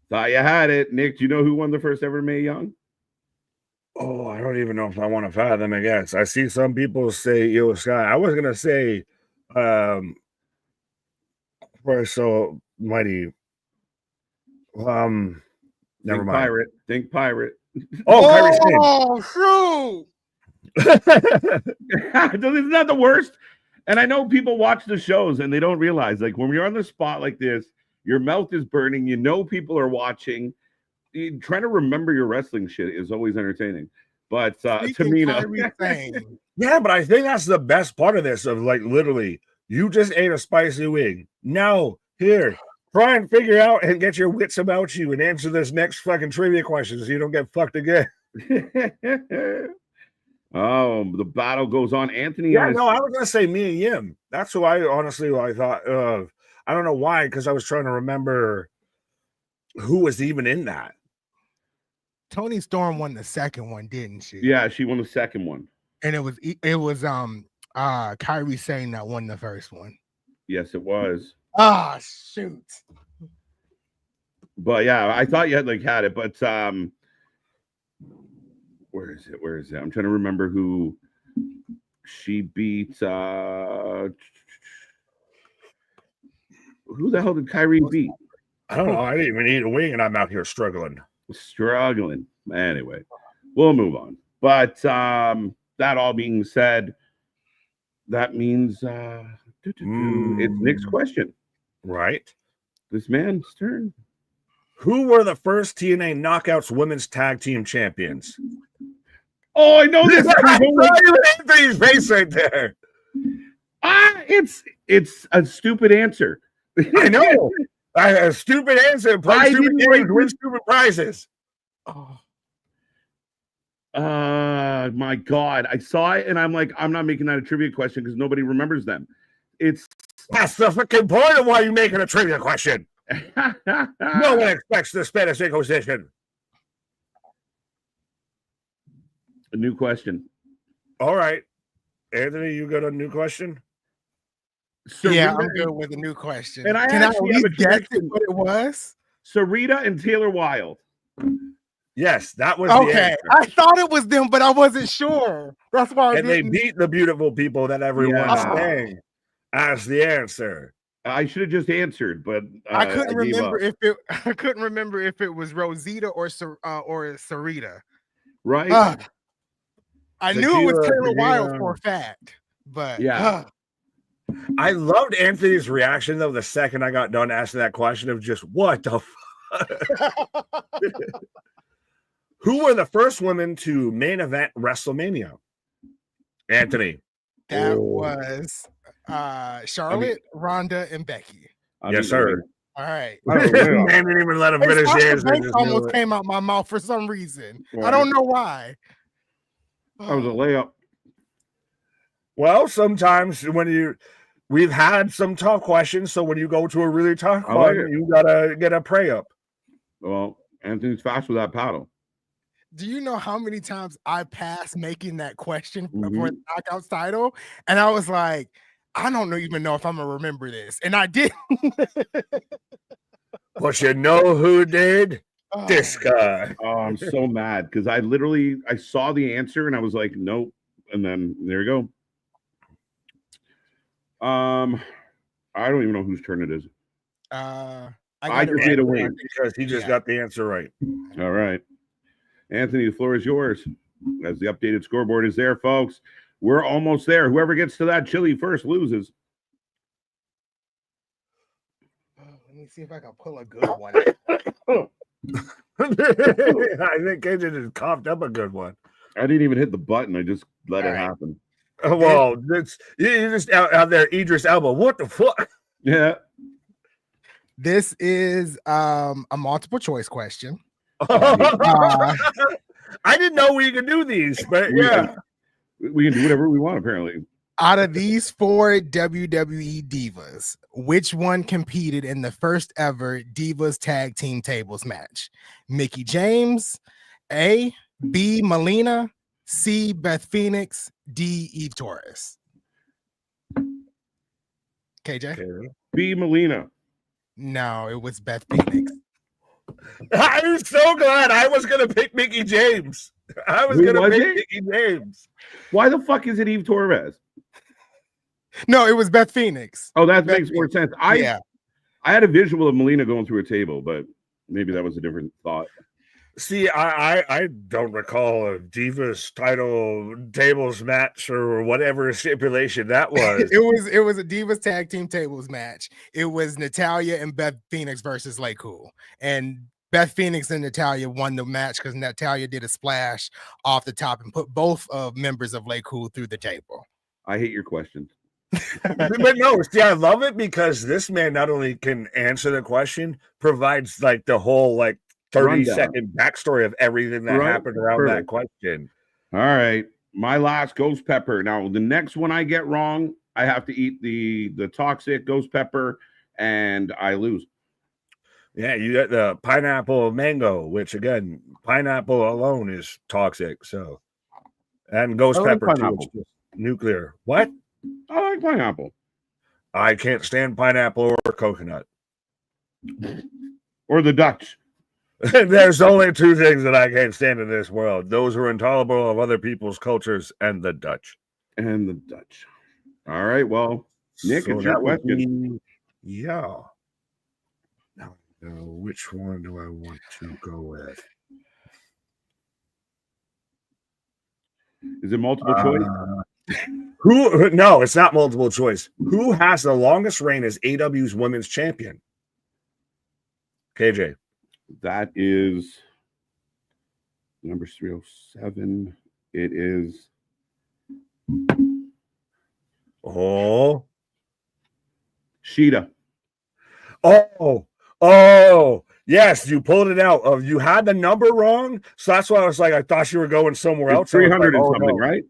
thought you had it. Nick, do you know who won the first ever Mae Young? Oh, I don't even know if I want to fathom. I guess I see some people say Io Sky. I was gonna say, so mighty. Never mind. Pirate. Think pirate. Oh, shoot! Isn't that the worst? And I know people watch the shows and they don't realize, like, when you're on the spot like this, your mouth is burning. You know people are watching. Trying to remember your wrestling shit is always entertaining. But Tamina, yeah, but I think that's the best part of this. Of like, literally, you just ate a spicy wing. Now, here, try and figure out and get your wits about you and answer this next fucking trivia question so you don't get fucked again. Oh, the battle goes on. Anthony. Yeah, no, I was gonna say me and Yim. That's who I honestly I thought. I don't know why, because I was trying to remember who was even in that. Tony Storm won the second one, didn't she? Yeah, she won the second one. And it was Kyrie Sane that won the first one. Yes, it was. Ah, shoot. But yeah, I thought you had it, but where is it? I'm trying to remember who she beat. Who the hell did Kyrie beat? I don't know. I didn't even eat a wing, and I'm out here struggling. Anyway, we'll move on. But that all being said, that means it's Nick's question. Right. This man's turn. Who were the first TNA Knockouts Women's Tag Team Champions? Oh, I know this. Anthony's face right there. It's a stupid answer. I know. A stupid answer. Play stupid games, win stupid prizes. Oh. My God. I saw it and I'm like, I'm not making that a trivia question because nobody remembers them. That's the fucking point of why you're making a trivia question. No one expects the Spanish Inquisition. A new question. All right. Anthony, you got a new question? Yeah, I'm good with a new question. And Can I at least guess what it was? Sarita and Taylor Wilde. Yes, that was the answer. I thought it was them, but I wasn't sure. That's why they beat the beautiful people that everyone's saying as the answer. I should have just answered, but I couldn't remember if it was Rosita or Sarita. Right. I knew it was Taylor Wilde for a fact, but yeah. I loved Anthony's reaction though the second I got done asking that question of just what the fuck. Who were the first women to main event WrestleMania? Anthony. That was Charlotte, Ronda, and Becky. Yes, sir. All right. Man didn't even let him finish the answer. Almost came out my mouth for some reason. Right. I don't know why. That was a layup. Well, sometimes we've had some tough questions, so when you go to a really tough one, you gotta get a pray up. Well, Anthony's fast with that paddle. Do you know how many times I passed making that question for the Knockouts title? And I was like, I don't even know if I'm gonna remember this. And I didn't. But you know who did? This guy. Oh, I'm so mad because I saw the answer and I was like, nope. And then there you go. I don't even know whose turn it is. I just made a win because he just got the answer right. All right. Anthony, the floor is yours. As the updated scoreboard is there, folks. We're almost there. Whoever gets to that chili first loses. Let me see if I can pull a good one. I think KJ just coughed up a good one. I didn't even hit the button. I just let it happen. Well, you just out there, Idris Elba. What the fuck? Yeah. This is a multiple choice question. I didn't know we could do these, but we can do whatever we want, apparently. Out of these 4 WWE divas, which one competed in the first ever Divas Tag Team Tables match? Mickie James, A, B, Melina, C, Beth Phoenix, D, Eve Torres. KJ? B, Melina. No, it was Beth Phoenix. I'm so glad I was going to pick Mickie James. I was going to pick Mickie James. Why the fuck is it Eve Torres? No, it was Beth Phoenix. Oh, that makes more sense. I had a visual of Melina going through a table, but maybe that was a different thought. See, I don't recall a Divas title tables match or whatever stipulation that was. it was a Divas Tag Team Tables match. It was Natalya and Beth Phoenix versus Lay Cool. And Beth Phoenix and Natalya won the match because Natalya did a splash off the top and put both members of Lay Cool through the table. I hate your questions. But no, see, I love it because this man not only can answer the question, provides like the whole 30-second backstory of everything that happened around that question. All right. My last ghost pepper. Now, the next one I get wrong, I have to eat the toxic ghost pepper and I lose. Yeah, you got the pineapple mango, which again, pineapple alone is toxic. So, and ghost I like pepper too, pineapple. which is nuclear. What? I like pineapple. I can't stand pineapple or coconut. Or the Dutch. There's only two things that I can't stand in this world. Those who are intolerable of other people's cultures and the Dutch. And the Dutch. All right. Well, Nick, So it's your that would question. be, yeah. Now, which one do I want to go with? Is it multiple choice? Who? No, it's not multiple choice. Who has the longest reign as AW's women's champion? KJ. That is number 307. It is. Oh. Sheeta. Oh, yes, you pulled it out. You had the number wrong, so that's why I was like, I thought you were going somewhere else. It's 300 like, and something, no. right?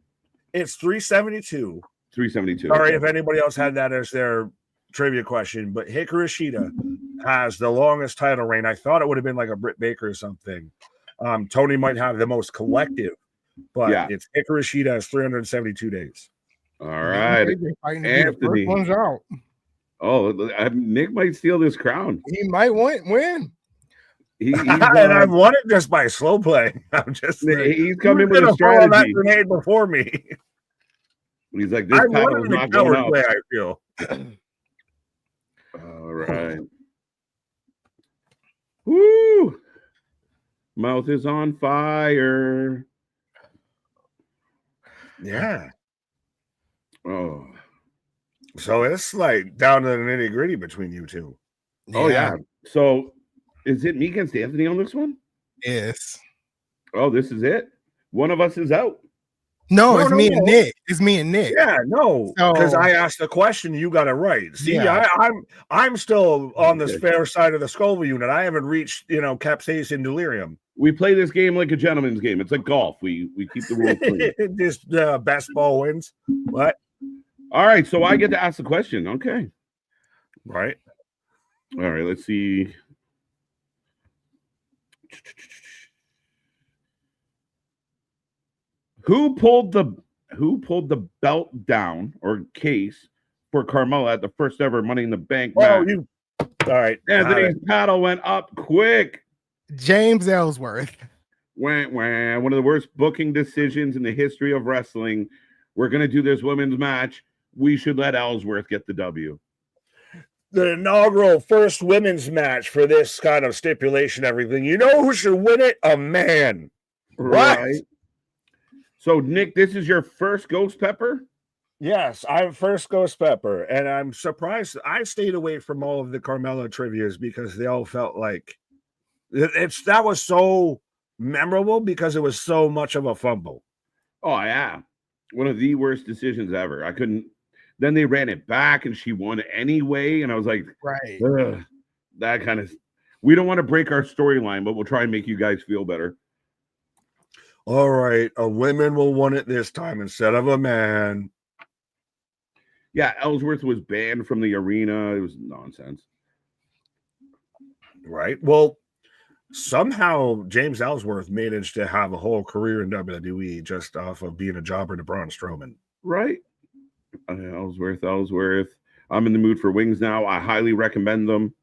It's 372. 372. Sorry if anybody else had that as their trivia question, but Hikaru Shida has the longest title reign. I thought it would have been like a Britt Baker or something. Tony might have the most collective, but Yeah. it's Hikaru Shida has 372 days. All right. Anthony. One's out. Oh, Nick might steal this crown. He might win. And I've won it just by slow play. I'm just he's coming with a strategy. That grenade before me. He's like, this battle is not going up. Play, I feel. All right. Woo! Mouth is on fire. Yeah. Oh. So it's like down to the nitty gritty between you two. Oh, yeah. So is it me against Anthony on this one? Yes. Oh, this is it? One of us is out. No, it's me and Nick. It's me and Nick. Yeah, no, because I asked the question, you got it right. See, Yeah. I'm still on this fair side of the Scoville unit. I haven't reached, capsaicin delirium. We play this game like a gentleman's game. It's like golf. We keep the rules clean. Just best ball wins. What? All right, so I get to ask the question. Okay. Right. All right, let's see. Who pulled the belt down or case for Carmella at the first ever Money in the Bank match? All right. Anthony's paddle went up quick. James Ellsworth. One of the worst booking decisions in the history of wrestling. We're gonna do this women's match. We should let Ellsworth get the W. The inaugural first women's match for this kind of stipulation, everything. You know who should win it? A man. Right. What? So, Nick, this is your first Ghost Pepper? Yes, I'm first Ghost Pepper, and I'm surprised I stayed away from all of the Carmella trivias because they all felt like that was so memorable because it was so much of a fumble. Oh, yeah. One of the worst decisions ever. I couldn't. Then they ran it back, and she won anyway, and I was like, right. That kind of. We don't want to break our storyline, but we'll try and make you guys feel better. All right, a woman will win it this time instead of a man. Yeah, Ellsworth was banned from the arena. It was nonsense. Right. Well, somehow James Ellsworth managed to have a whole career in WWE just off of being a jobber to Braun Strowman. Right. Ellsworth. I'm in the mood for wings now. I highly recommend them.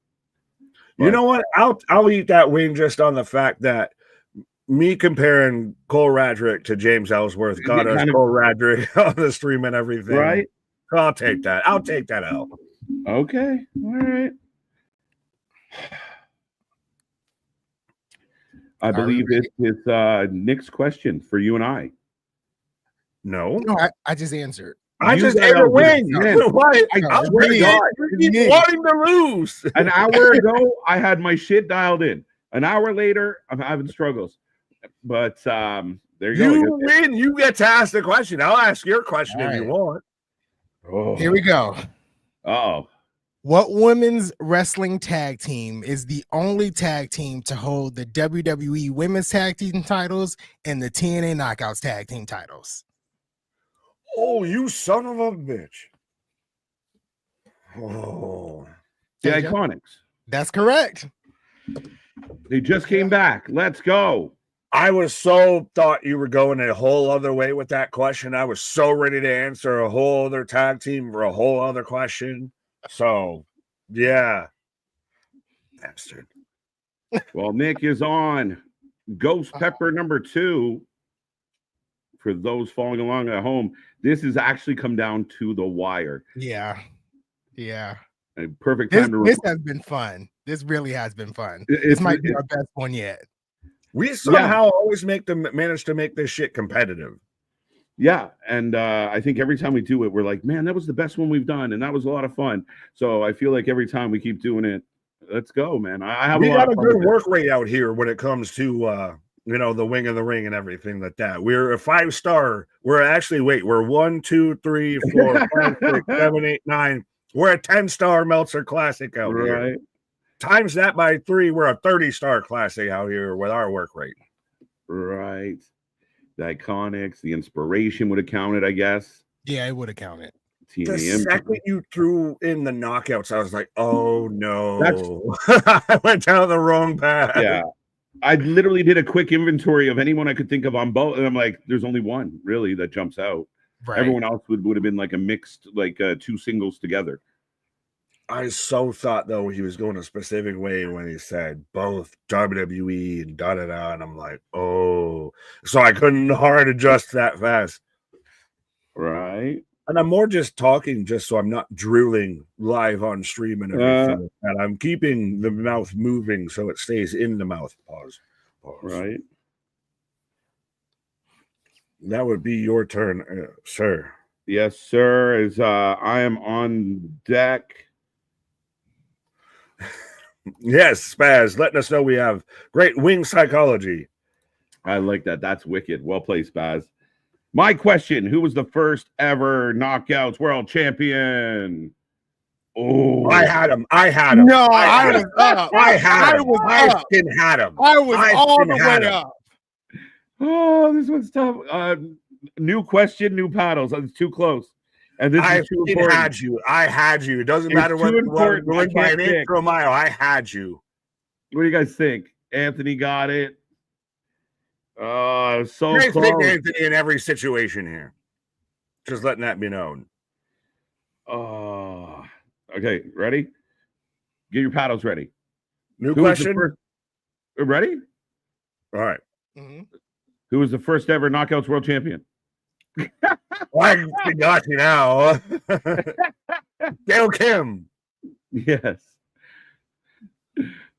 You know what? I'll eat that wing just on the fact that me comparing Cole Radrick to James Ellsworth got us Cole Radrick on the stream and everything. Right. I'll take that. I'll take that out. Okay. All right. I believe this is Nick's question for you and I. No, I just answered. I just ate a wing. Why? I'm wanting to lose. An hour ago, I had my shit dialed in. An hour later, I'm having struggles. But there you go. You win. You get to ask the question. I'll ask your question if you want. Oh. Here we go. Uh-oh. What women's wrestling tag team is the only tag team to hold the WWE Women's Tag Team titles and the TNA Knockouts Tag Team titles? Oh, you son of a bitch. Oh. The Hey, Jeff. Iconics. That's correct. They just came back. Let's go. I was so thought you were going a whole other way with that question. I was so ready to answer a whole other tag team for a whole other question. So, yeah. Bastard. Well, Nick is on Ghost Pepper number 2. For those following along at home, this has actually come down to the wire. Yeah. A perfect time to This has been fun. This really has been fun. This might be our best one yet. We somehow always manage to make this shit competitive. Yeah, and I think every time we do it, we're like, man, that was the best one we've done, and that was a lot of fun. So I feel like every time we keep doing it, let's go, man. I have we a lot got of a fun good with work rate out here when it comes to the wing of the ring and everything like that. We're a 5-star. We're 1, 2, 3, 4, 5, 6, 7, 8, 9. We're a 10-star Meltzer Classic out here. Times that by 3, we're a 30-star Classic out here with our work rate. Right. The Iconics, the Inspiration would have counted, I guess. Yeah, it would have counted. The second you threw in the knockouts, I was like, oh no. I went down the wrong path. Yeah. I literally did a quick inventory of anyone I could think of on both, and I'm like, there's only one really that jumps out. Right. Everyone else would have been like a mixed, like 2 singles together. I so thought though he was going a specific way when he said both WWE and da-da-da, and I'm like, oh. So I couldn't hard adjust that fast. Right. And I'm more just talking just so I'm not drooling live on stream and everything. And I'm keeping the mouth moving so it stays in the mouth. Pause. Right. That would be your turn, sir. Yes, sir. As I am on deck. Yes, Spaz, letting us know we have great wing psychology. I like that. That's wicked. Well played, Spaz. My question: who was the first ever Knockouts World Champion? Oh, I had him. No, I was up. I had him. I up. had him. I was all the way up. Oh, this one's tough. New question, new paddles. It's too close. And this is too important. I had you. It doesn't matter what we're going by an inch or a mile. I had you. What do you guys think? Anthony got it. Oh, so Great close. pick Anthony in every situation here. Just letting that be known. Oh, okay. Ready? Get your paddles ready. New question. Ready? All right. Mm-hmm. Who was the first ever Knockouts World Champion? I got you now. Gail Kim. Yes.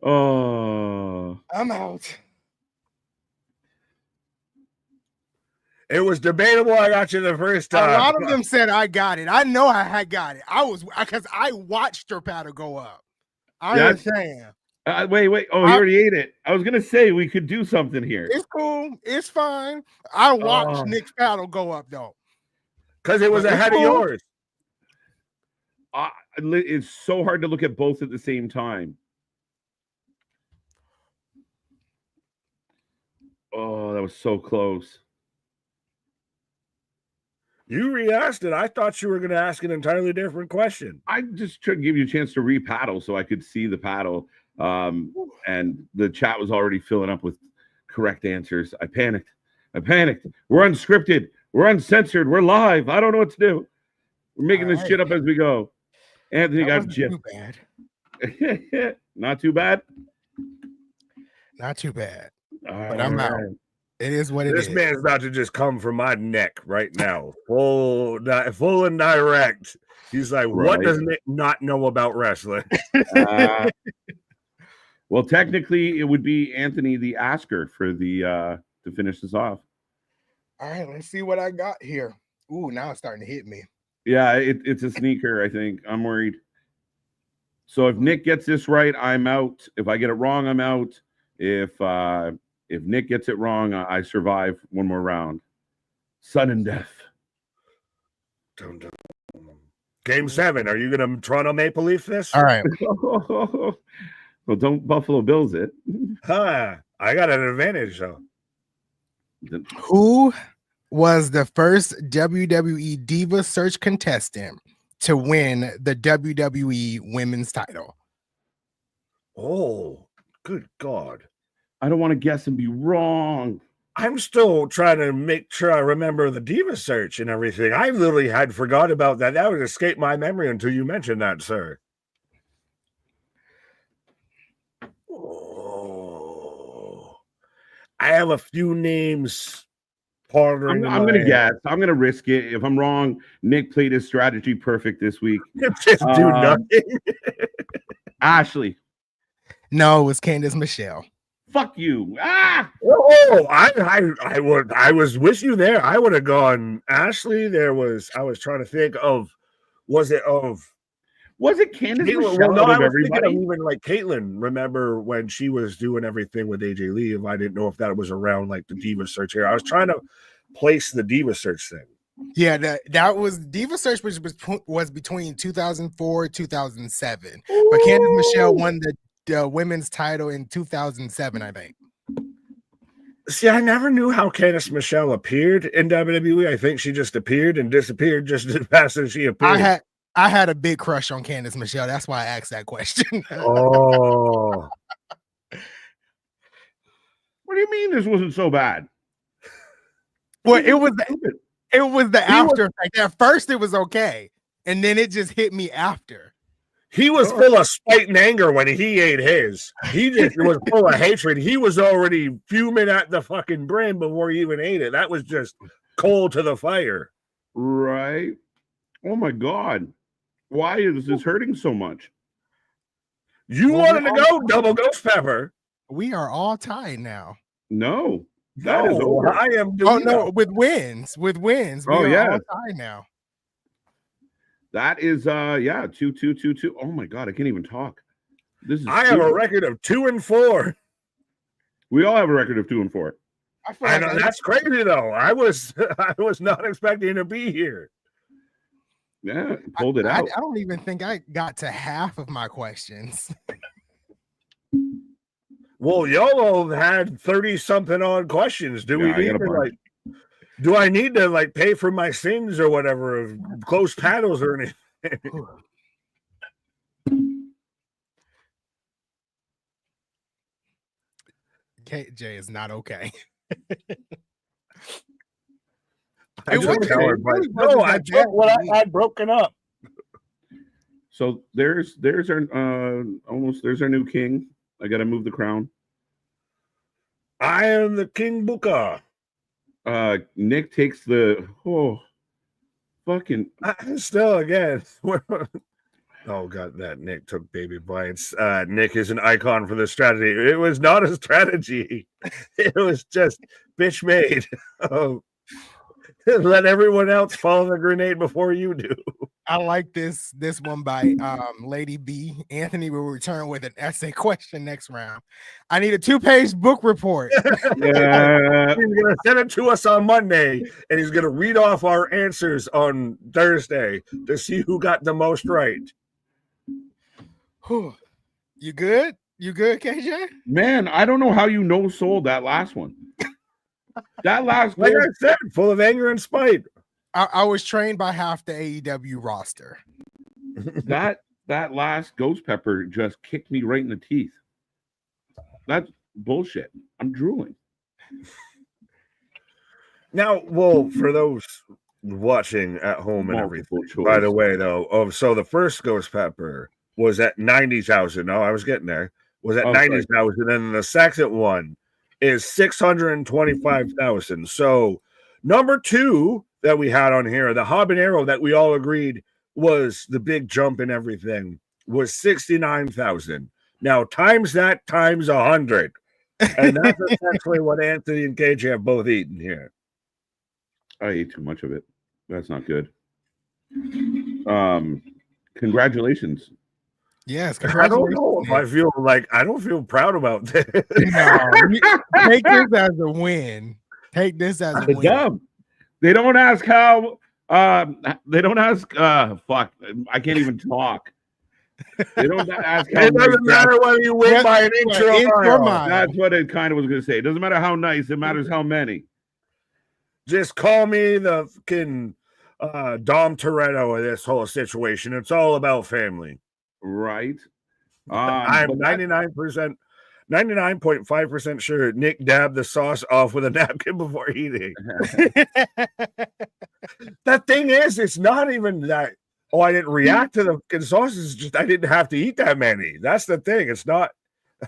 Oh, I'm out. It was debatable. I got you the first time. A lot of them said I got it. I know I had got it. I was because I watched her paddle go up. I'm just saying. Wait. Oh, he already ate it. I was gonna say we could do something here. It's cool. It's fine. I watched Nick's paddle go up though. Because it was ahead of yours. It's so hard to look at both at the same time. Oh, that was so close. You re-asked it. I thought you were going to ask an entirely different question. I just tried to give you a chance to re-paddle so I could see the paddle. And the chat was already filling up with correct answers. I panicked. We're unscripted. We're uncensored. We're live. I don't know what to do. We're making this shit up as we go. Anthony got too bad. Not too bad. Not too bad. All but I'm out. It is what it is. This man's about to just come from my neck right now. Full and direct. He's like, what does Nick not know about wrestling? Well, technically, it would be Anthony the asker for the to finish this off. All right, let's see what I got here. Ooh, now it's starting to hit me. Yeah, it's a sneaker, I think. I'm worried. So if Nick gets this right, I'm out. If I get it wrong, I'm out. If Nick gets it wrong, I survive one more round. Sudden death. Game 7. Are you going to Toronto Maple Leaf this? All right. Well, don't Buffalo Bills it. I got an advantage, though. Who was the first WWE Diva Search contestant to win the WWE Women's title? Oh, good God. I don't want to guess and be wrong. I'm still trying to make sure I remember the Diva search and everything. I literally had forgot about that. That would escape my memory until you mentioned that, sir. Oh, I have a few names pondering. I'm going to guess. I'm going to risk it. If I'm wrong, Nick played his strategy perfect this week. Just do nothing. Ashley. No, it was Candace Michelle. Fuck you. Ah! Oh, I was with you there. I would have gone Ashley. I was trying to think of, was it Candace Caitlin? Michelle Well, no, out I of was thinking everybody? of even like Caitlin. Remember when she was doing everything with AJ Lee? If I didn't know if that was around like the Diva search here, I was trying to place the Diva search thing. Yeah, that was Diva Search, which was between 2004 2007. Ooh. But Candace Michelle won the women's title in 2007, I think. See, I never knew how Candice Michelle appeared in WWE. I think she just appeared and disappeared just as fast as she appeared. I had a big crush on Candice Michelle. That's why I asked that question. Oh. What do you mean this wasn't so bad? Well, it was the after effect. At first, it was okay, and then it just hit me after. He was full of spite and anger when he ate his. He just was full of hatred. He was already fuming at the fucking brim before he even ate it. That was just coal to the fire. Right. Oh my God. Why is this hurting so much? You wanted to go double ghost pepper. We are all tied now. No. That is over. I am Oh no, with wins. We are all tied now. That is 2-2-2-2. Oh my God, I can't even talk. I have a record of 2-4. We all have a record of 2-4. I know that's crazy though. I was not expecting to be here. Yeah, pulled it out. I don't even think I got to half of my questions. Well, y'all had 30-something odd questions. Do I need to pay for my sins or whatever of close paddles or anything? KJ is not okay. I took what I had broken up. So there's our there's our new king. I gotta move the crown. I am the King Buka. Nick takes the fucking still again. Oh God, that Nick took baby bites. Nick is an icon for the strategy. It was not a strategy. It was just bitch made. Let everyone else follow the grenade before you do. I like this one by Lady B. Anthony will return with an essay question next round. I need a 2-page book report. Yeah. He's gonna send it to us on Monday, and he's gonna read off our answers on Thursday to see who got the most right. You good? You good, KJ? Man, I don't know how you sold that last one. That last like I said, full of anger and spite. I was trained by half the AEW roster. That last ghost pepper just kicked me right in the teeth. That's bullshit. I'm drooling. Now, well, for those watching at home and everything, by the way, though, so the first ghost pepper was at 90,000. No, I was getting there. Was at 90,000, and the second one is 625,000. So number 2 that we had on here, the habanero that we all agreed was the big jump in everything, was 69,000. Now times that times 100, and that's essentially what Anthony and KJ have both eaten here. I ate too much of it. That's not good. Congratulations. Yes, I don't know if I don't feel proud about this. No, take this as a win. Take this as a win. Dumb. They don't ask how. They don't ask. Fuck. I can't even talk. They don't ask how. It doesn't matter whether you win by an inch or a mile. That's what it kind of was going to say. It doesn't matter how nice. It matters how many. Just call me the fucking Dom Toretto of this whole situation. It's all about family. Right. I'm But 99.5% sure Nick dabbed the sauce off with a napkin before eating. The thing is, it's not even that. Oh, I didn't react to the fucking sauces. It's just I didn't have to eat that many. That's the thing. It's not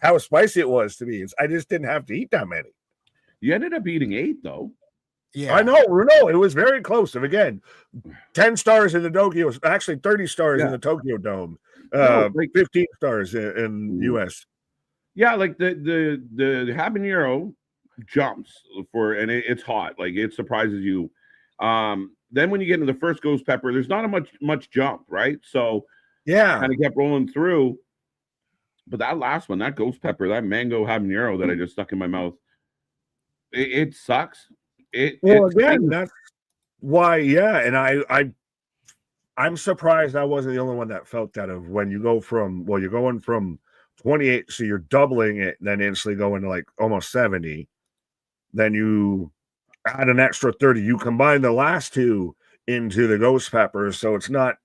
how spicy it was to me. I just didn't have to eat that many. you ended up eating 8, though. Yeah, I know, Bruno. It was very close. And again, 10 stars in the Tokyo, actually 30 stars in the Tokyo Dome, 15 stars in US. Yeah, like the habanero jumps and it's hot. Like it surprises you. Then when you get into the first ghost pepper, there's not a much jump, right? So yeah, kind of kept rolling through. But that last one, that ghost pepper, that mango habanero that I just stuck in my mouth, it sucks. That's why, and I'm surprised I wasn't the only one that felt that. Of when you go from, you're going from 28, so you're doubling it, then instantly going to like almost 70. Then you add an extra 30. You combine the last two into the ghost peppers, so it's not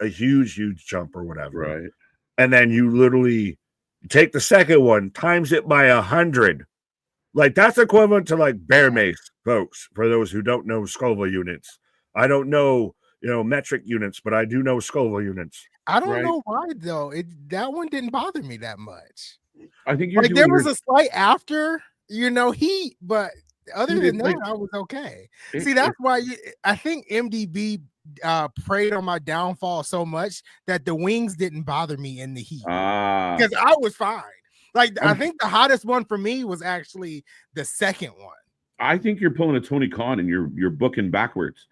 a huge jump or whatever. Right. And then you literally take the second one, times it by 100. Like that's equivalent to like bear mace, folks. For those who don't know Scoville units, I don't know, metric units, but I do know Scoville units. I don't know why though. That one didn't bother me that much. I think you're like there was a slight after, heat, but other than that, like, I was okay. See, that's why I think MDB preyed on my downfall so much that the wings didn't bother me in the heat because I was fine. Like I think the hottest one for me was actually the second one. I think you're pulling a Tony Khan and you're booking backwards.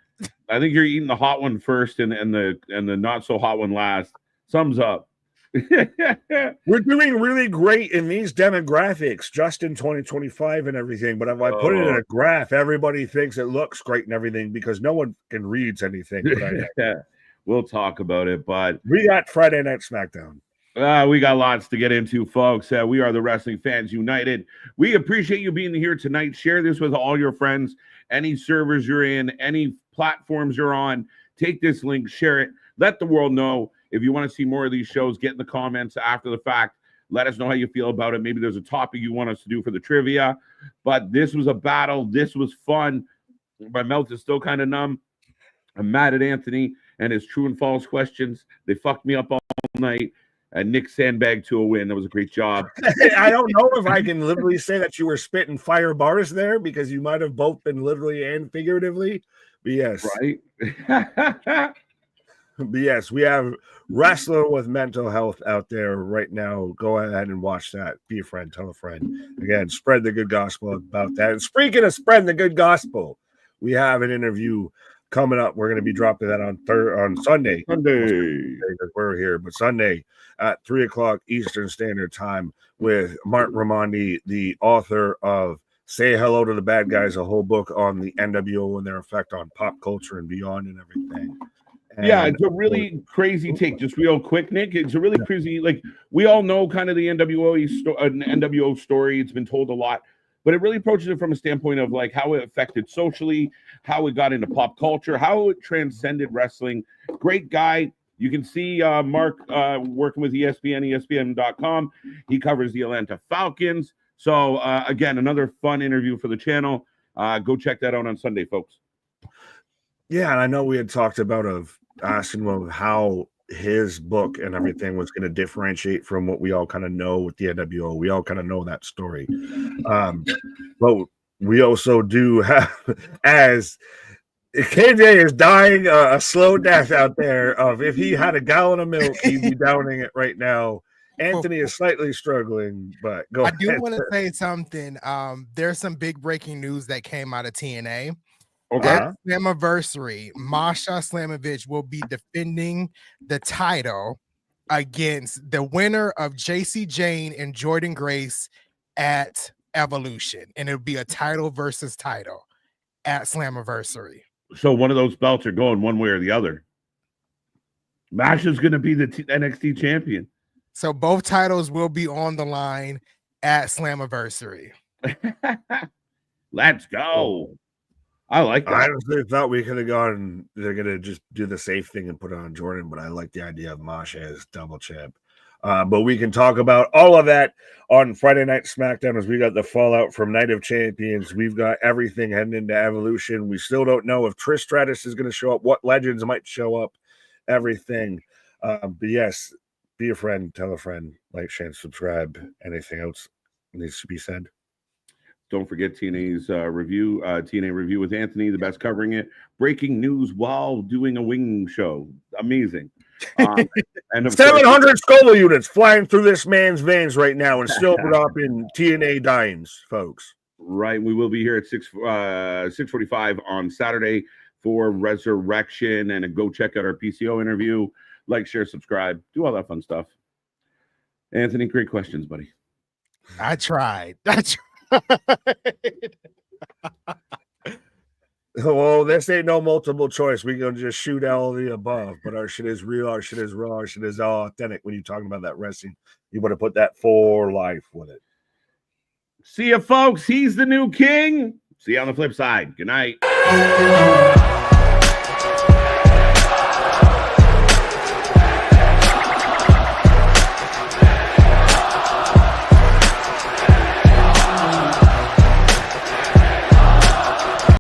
I think you're eating the hot one first and the not so hot one last. Thumbs up. We're doing really great in these demographics just in 2025 and everything, but if I put it in a graph, everybody thinks it looks great and everything because no one can read anything. We'll talk about it, but we got Friday Night SmackDown. We got lots to get into, folks. We are the Wrestling Fans United. We appreciate you being here tonight. Share this with all your friends, any servers you're in, any platforms you're on. Take this link, share it, let the world know. If you want to see more of these shows, get in the comments after the fact. Let us know how you feel about it. Maybe there's a topic you want us to do for the trivia. But this was a battle. This was fun. My mouth is still kind of numb. I'm mad at Anthony and his true and false questions. They fucked me up all night. And Nick sandbagged to a win. That was a great job. I don't know if I can literally say that you were spitting fire bars there because you might have both been literally and figuratively. But yes. Right? But yes, we have Wrestler with Mental Health out there right now. Go ahead and watch that. Be a friend, tell a friend. Again, spread the good gospel about that. And speaking of spreading the good gospel, we have an interview coming up. We're going to be dropping that on Sunday. We're here, but Sunday at 3:00 Eastern Standard Time with Mark Raimondi, the author of Say Hello to the Bad Guys, a whole book on the NWO and their effect on pop culture and beyond and everything. Yeah, it's a really crazy take. Just real quick, Nick. It's a really crazy. Like we all know, kind of the NWO story. It's been told a lot, but it really approaches it from a standpoint of like how it affected socially, how it got into pop culture, how it transcended wrestling. Great guy. You can see Mark working with ESPN, ESPN.com. He covers the Atlanta Falcons. So again, another fun interview for the channel. Go check that out on Sunday, folks. Yeah, and I know we had talked about asking him how his book and everything was going to differentiate from what we all kind of know with the NWO. We all kind of know that story. But we also do have, as KJ is dying a slow death out there of if he had a gallon of milk, he'd be downing it right now. Anthony is slightly struggling, but go ahead. I do want to say something. There's some big breaking news that came out of TNA. Okay. At Slammiversary, Masha Slamovich will be defending the title against the winner of JC Jane and Jordan Grace at Evolution. And it'll be a title versus title at Slammiversary. So one of those belts are going one way or the other. Masha's going to be the NXT champion. So both titles will be on the line at Slammiversary. Let's go. I like that. I honestly thought we could have gone, they're going to just do the safe thing and put it on Jordan, but I like the idea of Masha as double champ. But we can talk about all of that on Friday Night SmackDown as we got the fallout from Night of Champions. We've got everything heading into Evolution. We still don't know if Trish Stratus is going to show up, what legends might show up, everything. But yes, be a friend, tell a friend, like, share, subscribe. Anything else needs to be said? Don't forget TNA's review, TNA review with Anthony, the best covering it. Breaking news while doing a wing show. Amazing. And of 700 Scoville units flying through this man's veins right now and still dropping TNA dimes, folks. Right. We will be here at 6:45 on Saturday for Resurrection. And go check out our PCO interview. Like, share, subscribe. Do all that fun stuff. Anthony, great questions, buddy. I tried. Well, this ain't no multiple choice. We gonna just shoot all the above, but our shit is real, our shit is raw, our shit is authentic. When you're talking about that wrestling, you want to put that for life with it. See ya, folks. He's the new king. See you on the flip side. Good night.